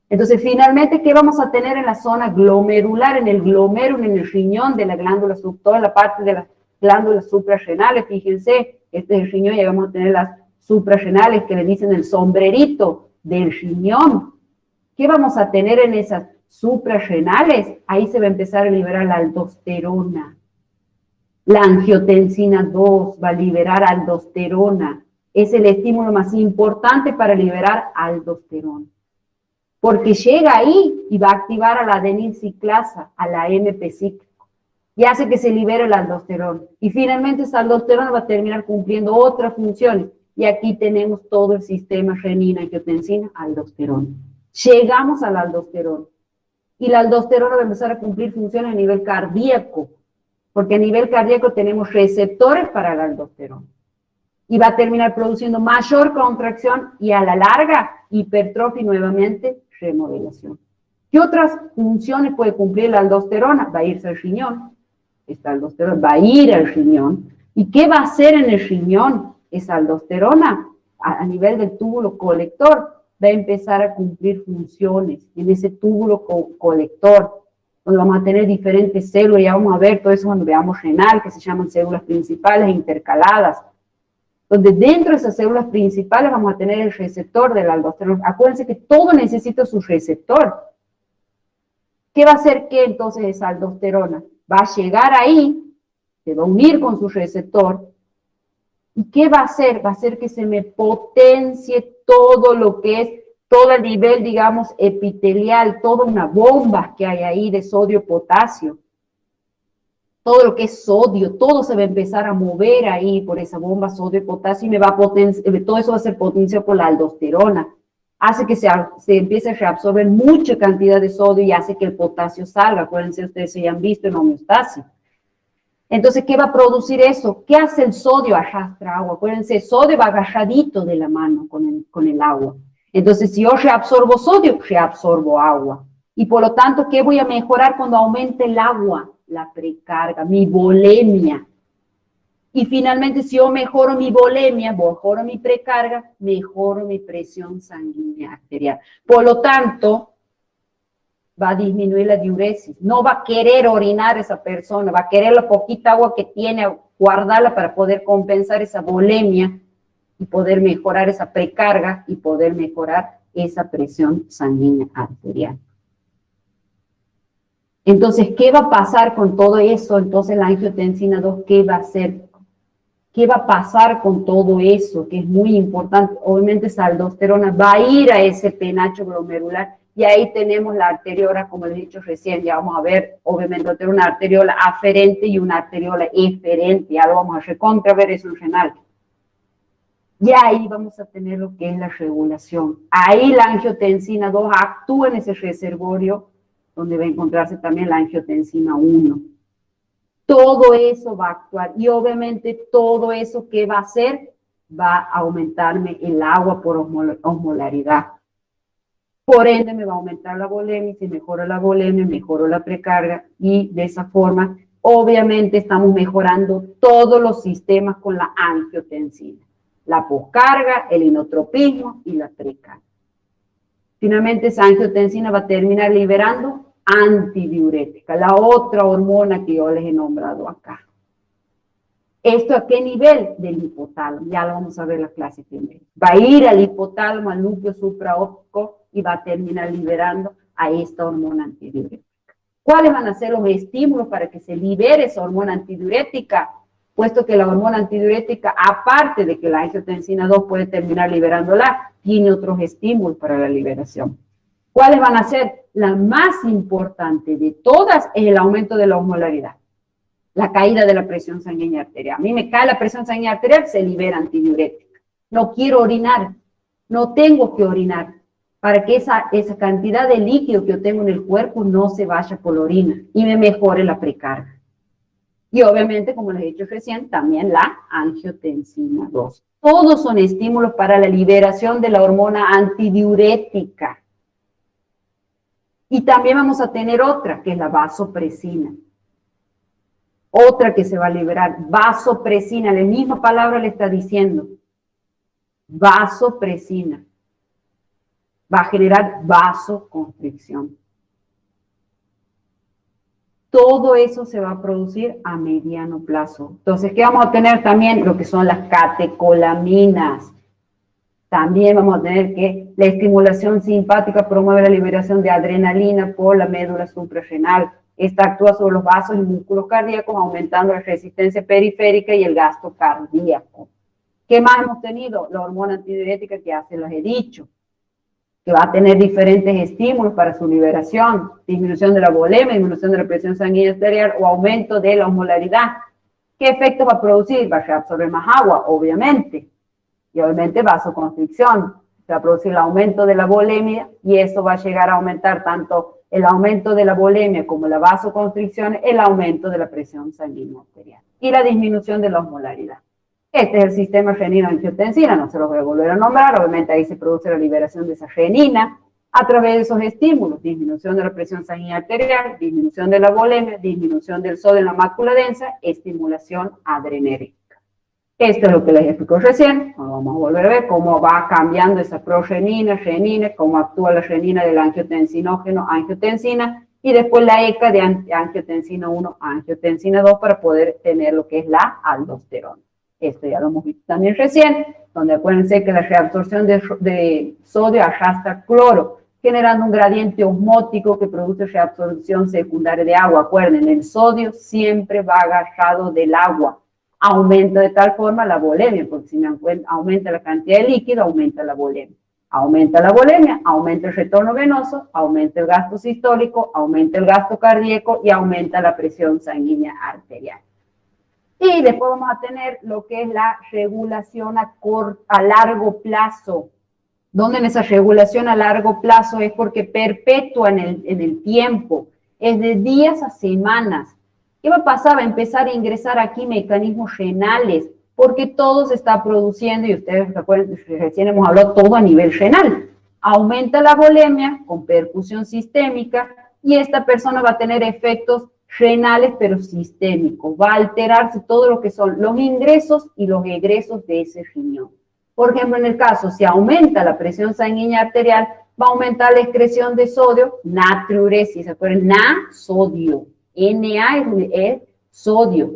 Entonces, finalmente, ¿qué vamos a tener en la zona glomerular? En el glomérulo, en el riñón de la glándula toda la parte de las glándulas suprarrenales. Fíjense, este es el riñón y vamos a tener las suprarrenales que le dicen el sombrerito del riñón. ¿Qué vamos a tener en esas suprarrenales? Ahí se va a empezar a liberar la aldosterona. La angiotensina 2 va a liberar aldosterona. Es el estímulo más importante para liberar aldosterona, porque llega ahí y va a activar a la adenilciclasa, a la AMP cíclico, y hace que se libere el aldosterona. Y finalmente esa aldosterona va a terminar cumpliendo otras funciones. Y aquí tenemos todo el sistema renina, angiotensina, aldosterona. Llegamos a la aldosterona. Y la aldosterona va a empezar a cumplir funciones a nivel cardíaco, porque a nivel cardíaco tenemos receptores para la aldosterona. Y va a terminar produciendo mayor contracción y a la larga hipertrofia y nuevamente remodelación. ¿Qué otras funciones puede cumplir la aldosterona? Va a irse al riñón. Esta aldosterona va a ir al riñón. ¿Y qué va a hacer en el riñón? Esa aldosterona a nivel del túbulo colector va a empezar a cumplir funciones en ese túbulo colector, donde vamos a tener diferentes células. Ya vamos a ver todo eso cuando veamos renal, que se llaman células principales e intercaladas, donde dentro de esas células principales vamos a tener el receptor de la aldosterona. Acuérdense que todo necesita su receptor. ¿Qué va a hacer que entonces esa aldosterona? Va a llegar ahí, se va a unir con su receptor, ¿y qué va a hacer? Va a hacer que se me potencie todo lo que es, todo el nivel, digamos, epitelial, toda una bomba que hay ahí de sodio-potasio. Todo lo que es sodio, todo se va a empezar a mover ahí por esa bomba sodio-potasio y me va a todo eso va a ser potenciado por la aldosterona. hace que se empiece a reabsorber mucha cantidad de sodio y hace que el potasio salga. Acuérdense, ustedes se han visto en homeostasis. Entonces, ¿qué va a producir eso? ¿Qué hace el sodio? Arrastra agua. Acuérdense, el sodio va agarradito de la mano con el agua. Entonces, si yo reabsorbo sodio, reabsorbo agua. Y por lo tanto, ¿qué voy a mejorar cuando aumente el agua? La precarga, mi volemia. Y finalmente, si yo mejoro mi volemia, mejoro mi precarga, mejoro mi presión sanguínea arterial. Por lo tanto, va a disminuir la diuresis. No va a querer orinar esa persona, va a querer la poquita agua que tiene, guardarla para poder compensar esa volemia y poder mejorar esa precarga y poder mejorar esa presión sanguínea arterial. Entonces, ¿qué va a pasar con todo eso? Entonces, la angiotensina 2, ¿qué va a hacer? ¿Qué va a pasar con todo eso? Que es muy importante. Obviamente, esa aldosterona va a ir a ese penacho glomerular y ahí tenemos la arteriola, como les he dicho recién, ya vamos a ver, obviamente, tener una arteriola aferente y una arteriola eferente, ya lo vamos a recontra ver eso en renal. Y ahí vamos a tener lo que es la regulación. Ahí la angiotensina 2 actúa en ese reservorio, donde va a encontrarse también la angiotensina 1. Todo eso va a actuar y obviamente todo eso que va a hacer va a aumentarme el agua por osmolaridad. Por ende me va a aumentar la volemia, si mejora la volemia, mejoro la precarga y de esa forma obviamente estamos mejorando todos los sistemas con la angiotensina. La poscarga, el inotropismo y la precarga. Finalmente esa angiotensina va a terminar liberando antidiurética, la otra hormona que yo les he nombrado acá. ¿Esto a qué nivel? Del hipotálamo, ya lo vamos a ver en la clase primero. Va a ir al hipotálamo, al núcleo supraóptico y va a terminar liberando a esta hormona antidiurética. ¿Cuáles van a ser los estímulos para que se libere esa hormona antidiurética? Puesto que la hormona antidiurética, aparte de que la angiotensina 2 puede terminar liberándola, tiene otros estímulos para la liberación. ¿Cuáles van a ser? La más importante de todas es el aumento de la osmolaridad, la caída de la presión sanguínea arterial. A mí me cae la presión sanguínea arterial, se libera antidiurética. No quiero orinar, no tengo que orinar, para que esa cantidad de líquido que yo tengo en el cuerpo no se vaya por la orina y me mejore la precarga. Y obviamente, como les he dicho recién, también la angiotensina 2. Todos son estímulos para la liberación de la hormona antidiurética. Y también vamos a tener otra, que es la vasopresina. Otra que se va a liberar, vasopresina, la misma palabra le está diciendo. Vasopresina. Va a generar vasoconstricción. Todo eso se va a producir a mediano plazo. Entonces, ¿qué vamos a tener también? Lo que son las catecolaminas. También vamos a tener que la estimulación simpática promueve la liberación de adrenalina por la médula suprarrenal. Esta actúa sobre los vasos y músculos cardíacos, aumentando la resistencia periférica y el gasto cardíaco. ¿Qué más hemos tenido? La hormona antidiurética que ya se los he dicho, que va a tener diferentes estímulos para su liberación, disminución de la volemia, disminución de la presión sanguínea arterial o aumento de la osmolaridad. ¿Qué efecto va a producir? Va a reabsorber más agua, obviamente, y obviamente vasoconstricción. Se va a producir el aumento de la volemia y eso va a llegar a aumentar tanto el aumento de la volemia como la vasoconstricción, el aumento de la presión sanguínea arterial y la disminución de la osmolaridad. Este es el sistema renina-angiotensina, no se los voy a volver a nombrar, obviamente ahí se produce la liberación de esa renina a través de esos estímulos, disminución de la presión sanguínea arterial, disminución de la volemia, disminución del sodio en la mácula densa, estimulación adrenérgica. Esto es lo que les explico recién, vamos a volver a ver cómo va cambiando esa prorenina, renina, cómo actúa la renina del angiotensinógeno, angiotensina, y después la ECA de angiotensina 1, angiotensina 2 para poder tener lo que es la aldosterona. Esto ya lo hemos visto también recién, donde acuérdense que la reabsorción de sodio arrastra cloro, generando un gradiente osmótico que produce reabsorción secundaria de agua. Acuérdense, el sodio siempre va agarrado del agua. Aumenta de tal forma la volemia, porque si me aumenta la cantidad de líquido, aumenta la volemia. Aumenta la volemia, aumenta el retorno venoso, aumenta el gasto sistólico, aumenta el gasto cardíaco y aumenta la presión sanguínea arterial. Y después vamos a tener lo que es la regulación a largo plazo. donde en esa regulación a largo plazo es porque perpetúa en el tiempo, es de días a semanas. ¿Qué va a pasar? Va a empezar a ingresar aquí mecanismos renales, porque todo se está produciendo, y ustedes recuerden, recién hemos hablado todo a nivel renal. Aumenta la volemia con percusión sistémica y esta persona va a tener efectos renales pero sistémicos. Va a alterarse todo lo que son los ingresos y los egresos de ese riñón. Por ejemplo, en el caso, si aumenta la presión sanguínea arterial, va a aumentar la excreción de sodio, natriuresis, ¿se acuerdan? Sodio. Na es sodio.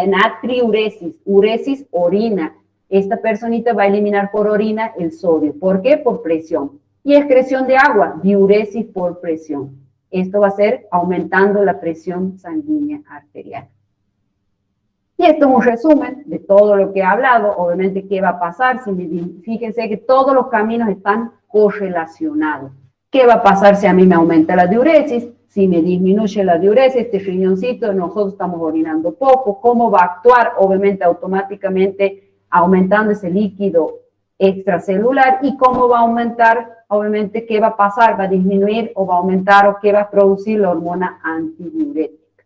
Natriuresis, uresis, orina. Esta personita va a eliminar por orina el sodio. ¿Por qué? Por presión. Y excreción de agua, diuresis por presión. Esto va a ser aumentando la presión sanguínea arterial. Y esto es un resumen de todo lo que he hablado. Obviamente, ¿qué va a pasar? Fíjense que todos los caminos están correlacionados. ¿Qué va a pasar si a mí me aumenta la diuresis? Si me disminuye la diuresis, este riñoncito, nosotros estamos orinando poco. ¿Cómo va a actuar? Obviamente, automáticamente aumentando ese líquido extracelular. ¿Y cómo va a aumentar? Obviamente, ¿qué va a pasar? ¿Va a disminuir o va a aumentar o qué va a producir la hormona antidiurética?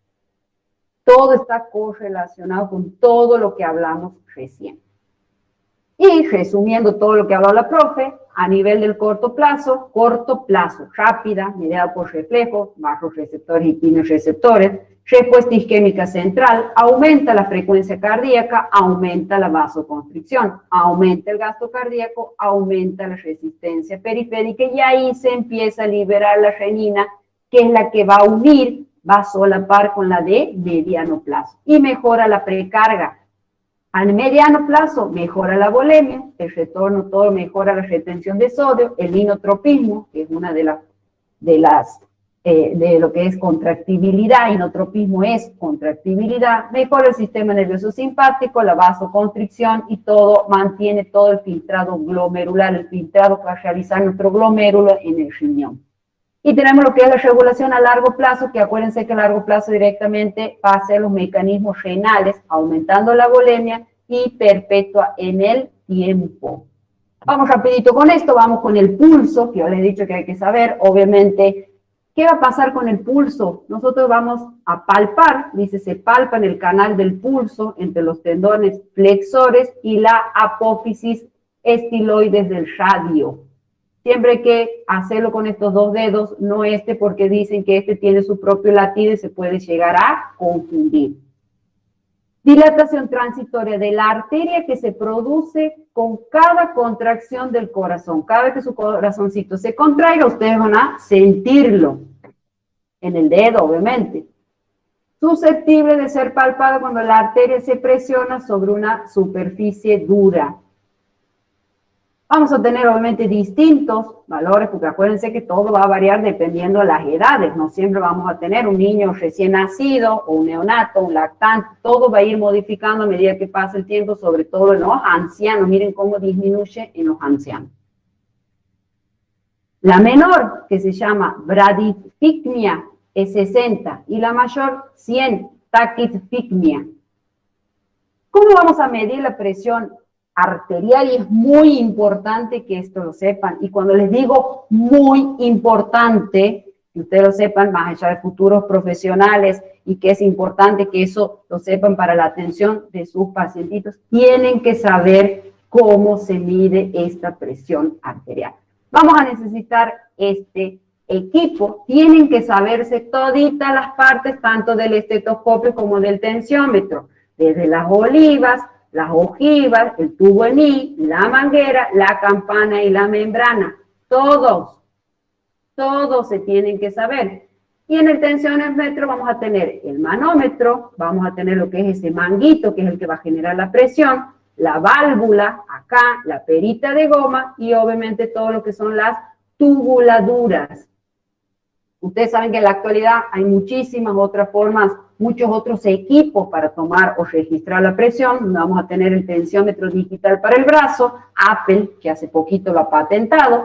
Todo está correlacionado con todo lo que hablamos recién. Y resumiendo todo lo que habló la profe, a nivel del corto plazo, rápida, mediada por reflejos, bajos receptores y quimiorreceptores, respuesta isquémica central, aumenta la frecuencia cardíaca, aumenta la vasoconstricción, aumenta el gasto cardíaco, aumenta la resistencia periférica y ahí se empieza a liberar la renina, que es la que va a unir, va a solapar con la de mediano plazo y mejora la precarga. Al mediano plazo mejora la volemia, el retorno todo mejora la retención de sodio, el inotropismo, que es una de lo que es contractibilidad, inotropismo es contractibilidad, mejora el sistema nervioso simpático, la vasoconstricción y todo, mantiene todo el filtrado glomerular, el filtrado que va a realizar nuestro glomérulo en el riñón. Y tenemos lo que es la regulación a largo plazo, que acuérdense que a largo plazo directamente va a ser los mecanismos renales, aumentando la volemia y perpetua en el tiempo. Vamos rapidito con esto, vamos con el pulso, que yo les he dicho que hay que saber, obviamente, ¿qué va a pasar con el pulso? Nosotros vamos a palpar, dice, se palpa en el canal del pulso entre los tendones flexores y la apófisis estiloides del radio. Siempre hay que hacerlo con estos dos dedos, no este, porque dicen que este tiene su propio latido y se puede llegar a confundir. Dilatación transitoria de la arteria que se produce con cada contracción del corazón. Cada vez que su corazoncito se contraiga, ustedes van a sentirlo en el dedo, obviamente. Susceptible de ser palpado cuando la arteria se presiona sobre una superficie dura. Vamos a tener obviamente distintos valores, porque acuérdense que todo va a variar dependiendo de las edades. No siempre vamos a tener un niño recién nacido, o un neonato, un lactante. Todo va a ir modificando a medida que pasa el tiempo, sobre todo en los ancianos. Miren cómo disminuye en los ancianos. La menor, que se llama bradipicmia, es 60, y la mayor, 100, taquipicmia. ¿Cómo vamos a medir la presión arterial? Y es muy importante que esto lo sepan. Y cuando les digo muy importante, que ustedes lo sepan, más allá de futuros profesionales, y que es importante que eso lo sepan para la atención de sus pacientitos, tienen que saber cómo se mide esta presión arterial. Vamos a necesitar este equipo, tienen que saberse toditas las partes, tanto del estetoscopio como del tensiómetro, desde las olivas, las ojivas, el tubo en I, la manguera, la campana y la membrana. Todos se tienen que saber. Y en el tensiómetro vamos a tener el manómetro, vamos a tener lo que es ese manguito, que es el que va a generar la presión, la válvula, acá, la perita de goma, y obviamente todo lo que son las tubuladuras. Ustedes saben que en la actualidad hay muchísimas otras formas, muchos otros equipos para tomar o registrar la presión. Vamos a tener el tensiómetro digital para el brazo, Apple, que hace poquito lo ha patentado,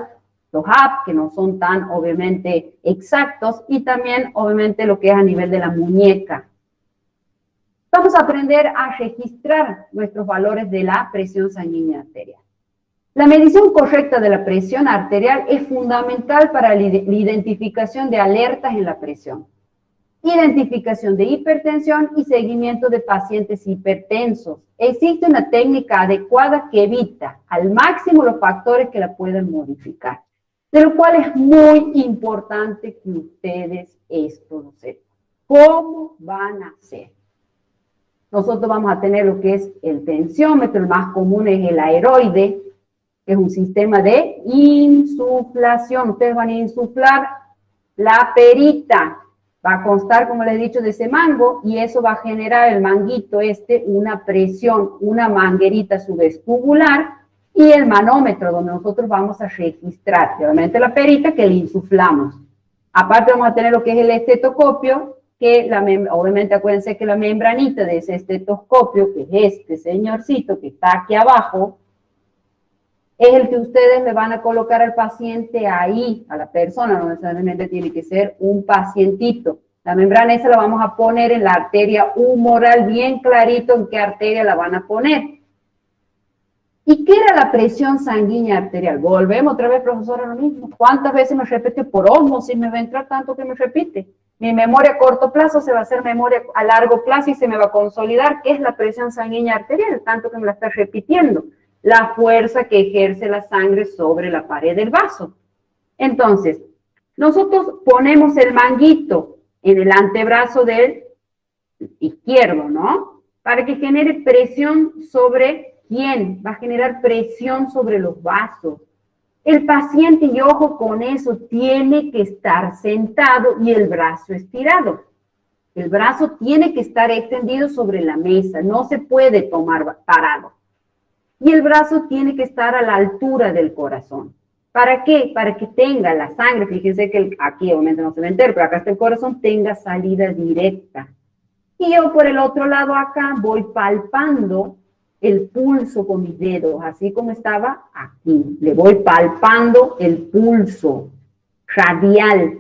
los apps, que no son tan, obviamente, exactos, y también, obviamente, lo que es a nivel de la muñeca. Vamos a aprender a registrar nuestros valores de la presión sanguínea arterial. La medición correcta de la presión arterial es fundamental para la identificación de alertas en la presión, identificación de hipertensión y seguimiento de pacientes hipertensos. Existe una técnica adecuada que evita al máximo los factores que la pueden modificar, de lo cual es muy importante que ustedes esto lo sepan. ¿Cómo van a hacer? Nosotros vamos a tener lo que es el tensiómetro, el más común es el aeroide, que es un sistema de insuflación. Ustedes van a insuflar la perita, va a constar, como les he dicho, de ese mango, y eso va a generar el manguito una presión, una manguerita subescubular, y el manómetro, donde nosotros vamos a registrar, obviamente la perita que le insuflamos. Aparte vamos a tener lo que es el estetoscopio, que obviamente acuérdense que la membranita de ese estetoscopio, que es este señorcito que está aquí abajo, es el que ustedes le van a colocar al paciente ahí, a la persona, no necesariamente tiene que ser un pacientito. La membrana esa la vamos a poner en la arteria humoral, bien clarito en qué arteria la van a poner. ¿Y qué era la presión sanguínea arterial? Volvemos otra vez, profesora, lo mismo. ¿Cuántas veces me repite por ósmosis? Me va a entrar tanto que me repite. Mi memoria a corto plazo se va a hacer memoria a largo plazo y se me va a consolidar. ¿Qué es la presión sanguínea arterial? Tanto que me la está repitiendo. La fuerza que ejerce la sangre sobre la pared del vaso. Entonces, nosotros ponemos el manguito en el antebrazo del izquierdo, ¿no? Para que genere presión sobre ¿quién? Va a generar presión sobre los vasos. El paciente, y ojo con eso, tiene que estar sentado y el brazo estirado. El brazo tiene que estar extendido sobre la mesa, no se puede tomar parado. Y el brazo tiene que estar a la altura del corazón. ¿Para qué? Para que tenga la sangre, fíjense que aquí obviamente no se va a enterar, pero acá está el corazón, tenga salida directa. Y yo por el otro lado acá voy palpando el pulso con mis dedos, así como estaba aquí. Le voy palpando el pulso radial.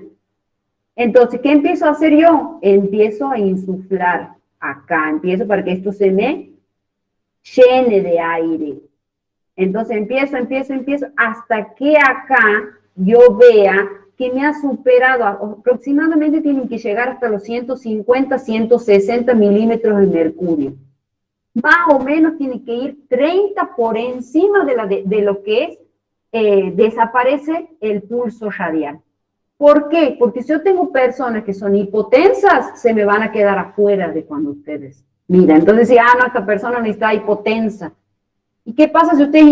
Entonces, ¿qué empiezo a hacer yo? Empiezo a insuflar acá, empiezo para que esto se me llene de aire. Entonces empiezo hasta que acá yo vea que me ha superado, aproximadamente tienen que llegar hasta los 150, 160 milímetros de mercurio. Más o menos tiene que ir 30 por encima de lo que es, desaparece el pulso radial. ¿Por qué? Porque si yo tengo personas que son hipotensas, se me van a quedar afuera de cuando ustedes miran. Entonces, si, no, esta persona no está hipotensa. ¿Y qué pasa si ustedes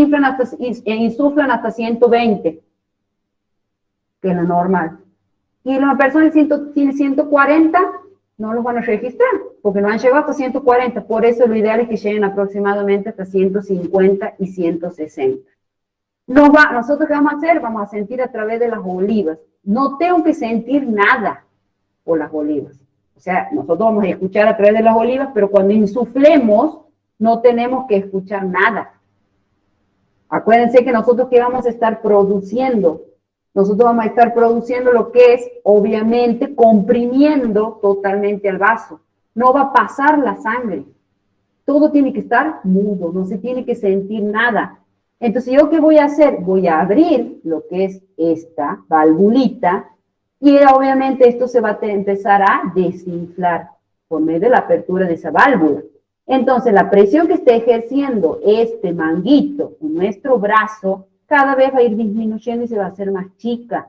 insuflan hasta 120? Que es lo normal. Y la persona tiene 140, no los van a registrar, porque no han llegado hasta 140. Por eso lo ideal es que lleguen aproximadamente hasta 150 y 160. Nosotros, ¿qué vamos a hacer? Vamos a sentir a través de las olivas. No tengo que sentir nada por las olivas. O sea, nosotros vamos a escuchar a través de las olivas, pero cuando insuflemos, no tenemos que escuchar nada. Acuérdense que nosotros, ¿qué vamos a estar produciendo? Nosotros vamos a estar produciendo lo que es, obviamente, comprimiendo totalmente el vaso. No va a pasar la sangre. Todo tiene que estar mudo, no se tiene que sentir nada. Entonces, ¿yo qué voy a hacer? Voy a abrir lo que es esta valvulita y obviamente esto se va a empezar a desinflar por medio de la apertura de esa válvula. Entonces, la presión que esté ejerciendo este manguito en nuestro brazo cada vez va a ir disminuyendo y se va a hacer más chica.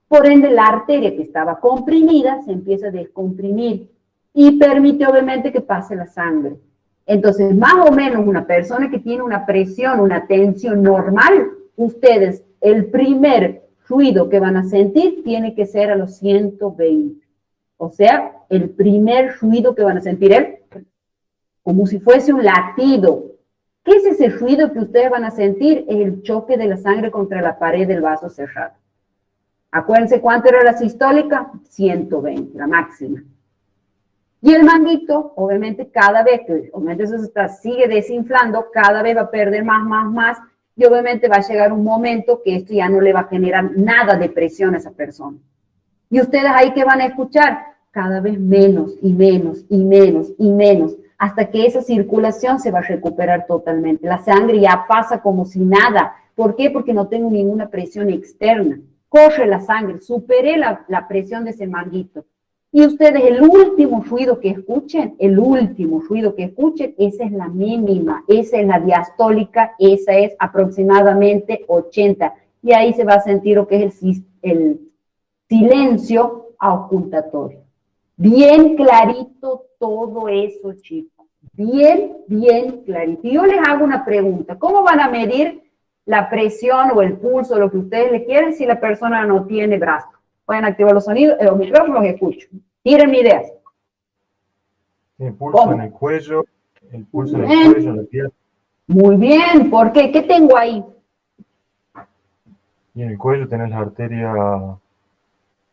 Por ende, la arteria que estaba comprimida se empieza a descomprimir y permite obviamente que pase la sangre. Entonces, más o menos una persona que tiene una presión, una tensión normal, ustedes, el primer ruido que van a sentir tiene que ser a los 120. O sea, el primer ruido que van a sentir es como si fuese un latido. ¿Qué es ese ruido que ustedes van a sentir? Es el choque de la sangre contra la pared del vaso cerrado. Acuérdense cuánto era la sistólica, 120, la máxima. Y el manguito, obviamente, cada vez que eso sigue desinflando, cada vez va a perder más, y obviamente va a llegar un momento que esto ya no le va a generar nada de presión a esa persona. Y ustedes ahí que van a escuchar cada vez menos y menos y menos y menos, hasta que esa circulación se va a recuperar totalmente. La sangre ya pasa como si nada. ¿Por qué? Porque no tengo ninguna presión externa. Corre la sangre, superé la presión de ese manguito. Y ustedes, el último ruido que escuchen, esa es la mínima, esa es la diastólica, esa es aproximadamente 80. Y ahí se va a sentir lo que es el silencio auscultatorio. Bien clarito todo eso, chicos. Bien, bien clarito. Y yo les hago una pregunta. ¿Cómo van a medir la presión o el pulso, lo que ustedes le quieren, si la persona no tiene brazo? Pueden activar los sonidos, los micrófonos, los escucho. Tírenme ideas. El pulso ¿cómo? En el cuello, en la piel. Muy bien, ¿por qué? ¿Qué tengo ahí? Y en el cuello tenés la arteria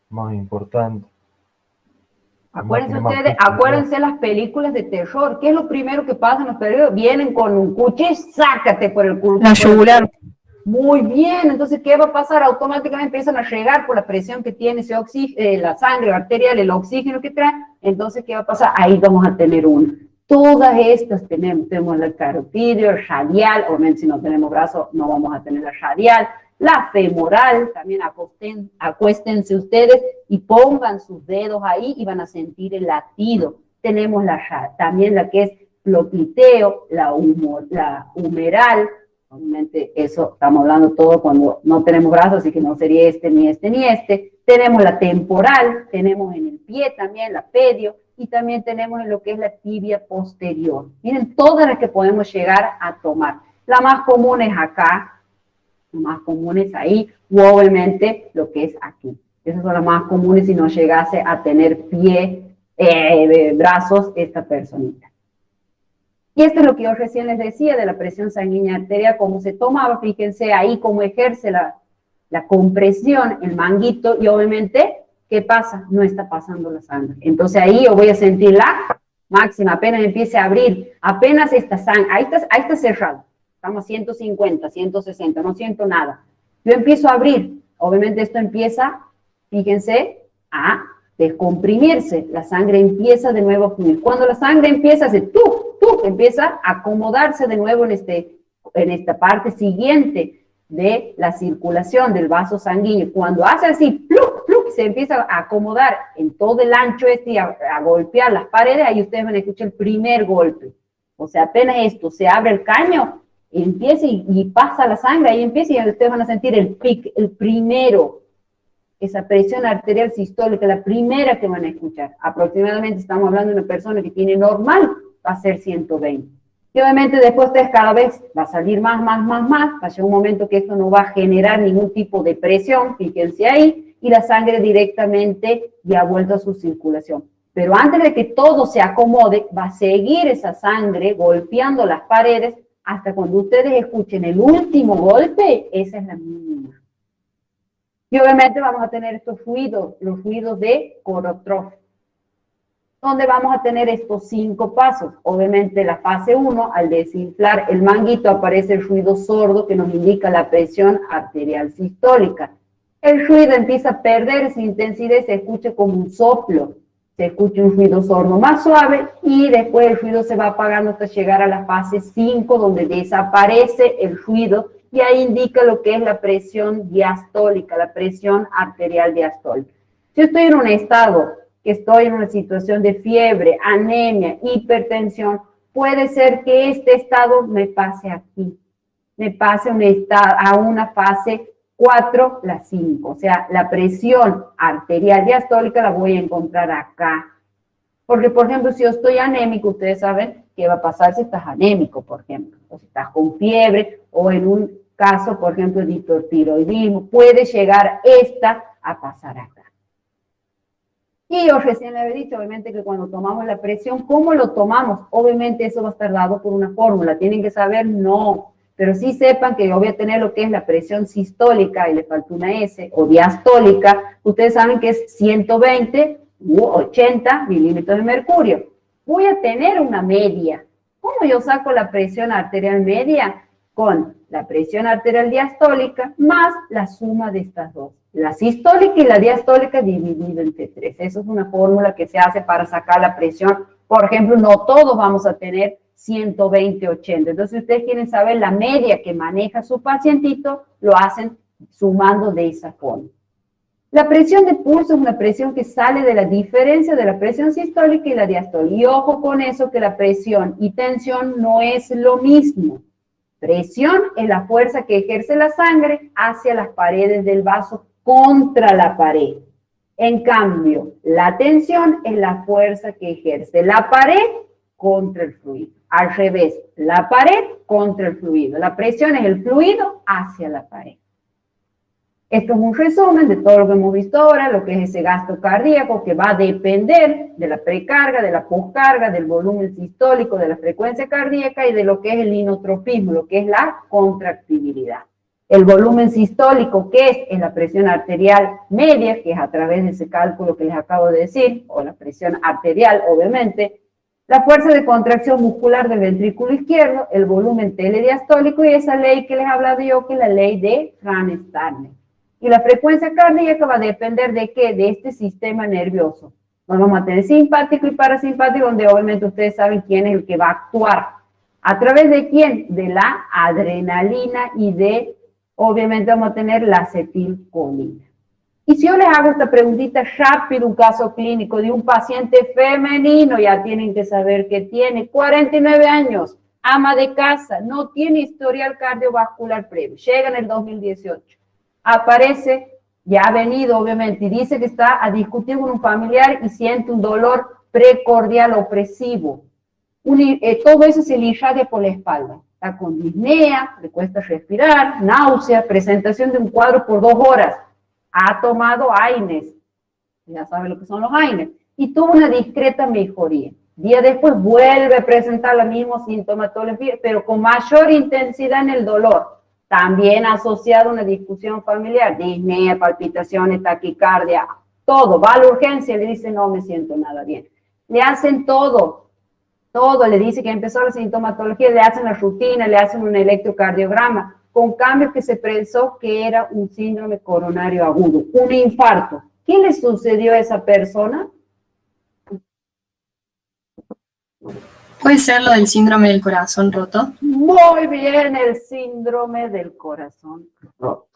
más importante. Acuérdense ustedes, acuérdense las películas de terror. ¿Qué es lo primero que pasa en los periodos? Vienen con un cuchillo, sácate por el culo. La yugular. Muy bien, entonces, ¿qué va a pasar? Automáticamente empiezan a regar por la presión que tiene ese la sangre arterial, el oxígeno que trae. Entonces, ¿qué va a pasar? Ahí vamos a tener una. Todas estas tenemos la carotidio, el radial, obviamente si no tenemos brazo no vamos a tener la radial, la femoral, también acuéstense ustedes y pongan sus dedos ahí y van a sentir el latido. Tenemos también la que es gloquiteo, la humeral. Obviamente eso estamos hablando todo cuando no tenemos brazos, así que no sería este, ni este, ni este. Tenemos la temporal, tenemos en el pie también la pedio, y también tenemos en lo que es la tibia posterior. Miren, todas las que podemos llegar a tomar. La más común es acá, la más común es ahí, o obviamente lo que es aquí. Esas son las más comunes si no llegase a tener brazos esta personita. Y esto es lo que yo recién les decía de la presión sanguínea arterial, cómo se tomaba, fíjense ahí cómo ejerce la compresión, el manguito, y obviamente, ¿qué pasa? No está pasando la sangre. Entonces ahí yo voy a sentir la máxima, apenas empiece a abrir, apenas esta sangre, ahí está cerrado, estamos a 150, 160, no siento nada. Yo empiezo a abrir, obviamente esto empieza, fíjense, a descomprimirse, la sangre empieza de nuevo a fluir. Cuando la sangre empieza a hacer empieza a acomodarse de nuevo en esta parte siguiente de la circulación del vaso sanguíneo. Cuando hace así, ¡pluc, pluc!, se empieza a acomodar en todo el ancho y a golpear las paredes, ahí ustedes van a escuchar el primer golpe. O sea, apenas esto, se abre el caño, empieza y pasa la sangre, ahí empieza y ustedes van a sentir el pic, el primero, esa presión arterial sistólica, la primera que van a escuchar. Aproximadamente estamos hablando de una persona que tiene normal, va a ser 120. Y obviamente después cada vez va a salir más, va a llegar un momento que esto no va a generar ningún tipo de presión, fíjense ahí, y la sangre directamente ya ha vuelto a su circulación. Pero antes de que todo se acomode, va a seguir esa sangre golpeando las paredes hasta cuando ustedes escuchen el último golpe, esa es la mínima. Y obviamente vamos a tener estos ruidos, los ruidos de Korotkov, donde vamos a tener estos 5 pasos. Obviamente la fase 1, al desinflar el manguito, aparece el ruido sordo que nos indica la presión arterial sistólica. El ruido empieza a perder esa intensidad y se escucha como un soplo. Se escucha un ruido sordo más suave y después el ruido se va apagando hasta llegar a la fase 5, donde desaparece el ruido y ahí indica lo que es la presión diastólica, la presión arterial diastólica. Si yo estoy en un estado que estoy en una situación de fiebre, anemia, hipertensión, puede ser que este estado me pase aquí, me pase a una fase 4, la 5, o sea, la presión arterial diastólica la voy a encontrar acá. Porque, por ejemplo, si yo estoy anémico, ustedes saben qué va a pasar si estás anémico, por ejemplo, o si estás con fiebre, o en un caso, por ejemplo, de hipertiroidismo, puede llegar esta a pasar acá. Y yo recién le había dicho, obviamente, que cuando tomamos la presión, ¿cómo lo tomamos? Obviamente eso va a estar dado por una fórmula. ¿Tienen que saber? No. Pero sí sepan que yo voy a tener lo que es la presión sistólica, y le falta una S, o diastólica. Ustedes saben que es 120 u 80 milímetros de mercurio. Voy a tener una media. ¿Cómo yo saco la presión arterial media? Con la presión arterial diastólica más la suma de estas dos. La sistólica y la diastólica dividido entre 3. Esa es una fórmula que se hace para sacar la presión Por ejemplo, no todos vamos a tener 120/80. Entonces, si ustedes quieren saber la media que maneja su pacientito, lo hacen sumando de esa forma. La presión de pulso es una presión que sale de la diferencia de la presión sistólica y la diastólica. Y ojo con eso, que la presión y tensión no es lo mismo. Presión es la fuerza que ejerce la sangre hacia las paredes del vaso contra la pared. En cambio, la tensión es la fuerza que ejerce la pared contra el fluido. Al revés, la pared contra el fluido. La presión es el fluido hacia la pared. Esto es un resumen de todo lo que hemos visto ahora, lo que es ese gasto cardíaco que va a depender de la precarga, de la poscarga, del volumen sistólico, de la frecuencia cardíaca y de lo que es el inotropismo, lo que es la contractibilidad. El volumen sistólico, que es la presión arterial media, que es a través de ese cálculo que les acabo de decir, o la presión arterial, obviamente, la fuerza de contracción muscular del ventrículo izquierdo, el volumen telediastólico y esa ley que les he hablado yo, que es la ley de Franz-Starner. Y la frecuencia cardíaca va a depender de qué, de este sistema nervioso. Nos vamos a tener simpático y parasimpático, donde obviamente ustedes saben quién es el que va a actuar. ¿A través de quién? De la adrenalina y de, obviamente vamos a tener la acetilcolina. Y si yo les hago esta preguntita rápido, un caso clínico de un paciente femenino, ya tienen que saber que tiene 49 años, ama de casa, no tiene historial cardiovascular previo, llega en el 2018. Aparece, ya ha venido obviamente, y dice que está a discutir con un familiar y siente un dolor precordial opresivo. Todo eso se le irradia por la espalda. Está con disnea, le cuesta respirar, náusea, presentación de un cuadro por 2 horas. Ha tomado AINES, ya sabe lo que son los AINES, y tuvo una discreta mejoría. Día después vuelve a presentar la misma sintomatología, pero con mayor intensidad en el dolor. También asociado a una discusión familiar, disnea, palpitaciones, taquicardia, todo. Va a la urgencia y le dice, no me siento nada bien. Le hacen todo, le dice que empezó la sintomatología, le hacen la rutina, le hacen un electrocardiograma, con cambios que se pensó que era un síndrome coronario agudo, un infarto. ¿Qué le sucedió a esa persona? ¿Puede ser lo del síndrome del corazón roto? Muy bien, el síndrome del corazón roto.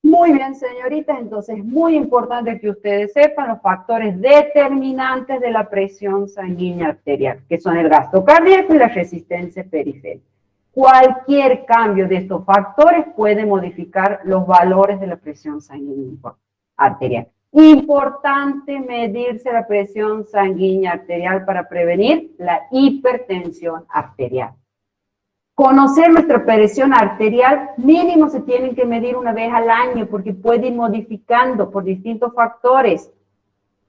Muy bien, señoritas, entonces es muy importante que ustedes sepan los factores determinantes de la presión sanguínea arterial, que son el gasto cardíaco y la resistencia periférica. Cualquier cambio de estos factores puede modificar los valores de la presión sanguínea arterial. Importante medirse la presión sanguínea arterial para prevenir la hipertensión arterial. Conocer nuestra presión arterial, mínimo se tienen que medir una vez al año porque puede ir modificando por distintos factores.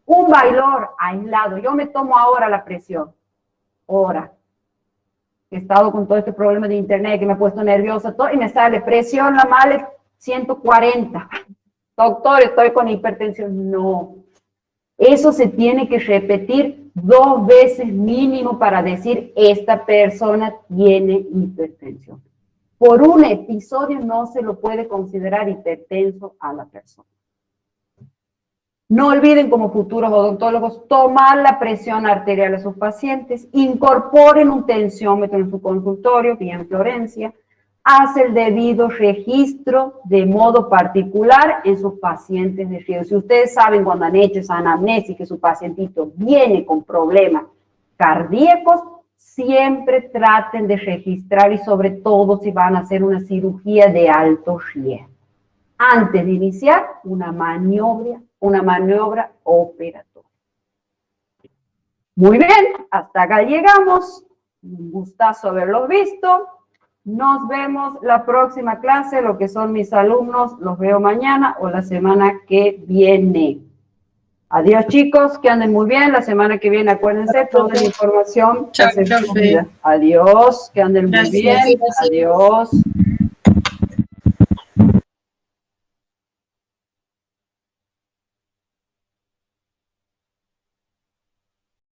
Un valor aislado, yo me tomo ahora la presión, ahora. He estado con todo este problema de internet que me ha puesto nerviosa, todo, y me sale presión la mala 140. Doctor, estoy con hipertensión. No. Eso se tiene que repetir 2 veces mínimo para decir, esta persona tiene hipertensión. Por un episodio no se lo puede considerar hipertenso a la persona. No olviden como futuros odontólogos tomar la presión arterial a sus pacientes, incorporen un tensiómetro en su consultorio, vía en Florencia, hace el debido registro de modo particular en sus pacientes de riesgo. Si ustedes saben cuando han hecho esa anamnesis que su pacientito viene con problemas cardíacos, siempre traten de registrar y sobre todo si van a hacer una cirugía de alto riesgo. Antes de iniciar una maniobra operatoria. Muy bien, hasta acá llegamos. Un gustazo haberlos visto. Nos vemos la próxima clase, lo que son mis alumnos, los veo mañana o la semana que viene. Adiós chicos, que anden muy bien. La semana que viene, acuérdense, toda la información. Chao, Adiós, que anden muy bien. Adiós.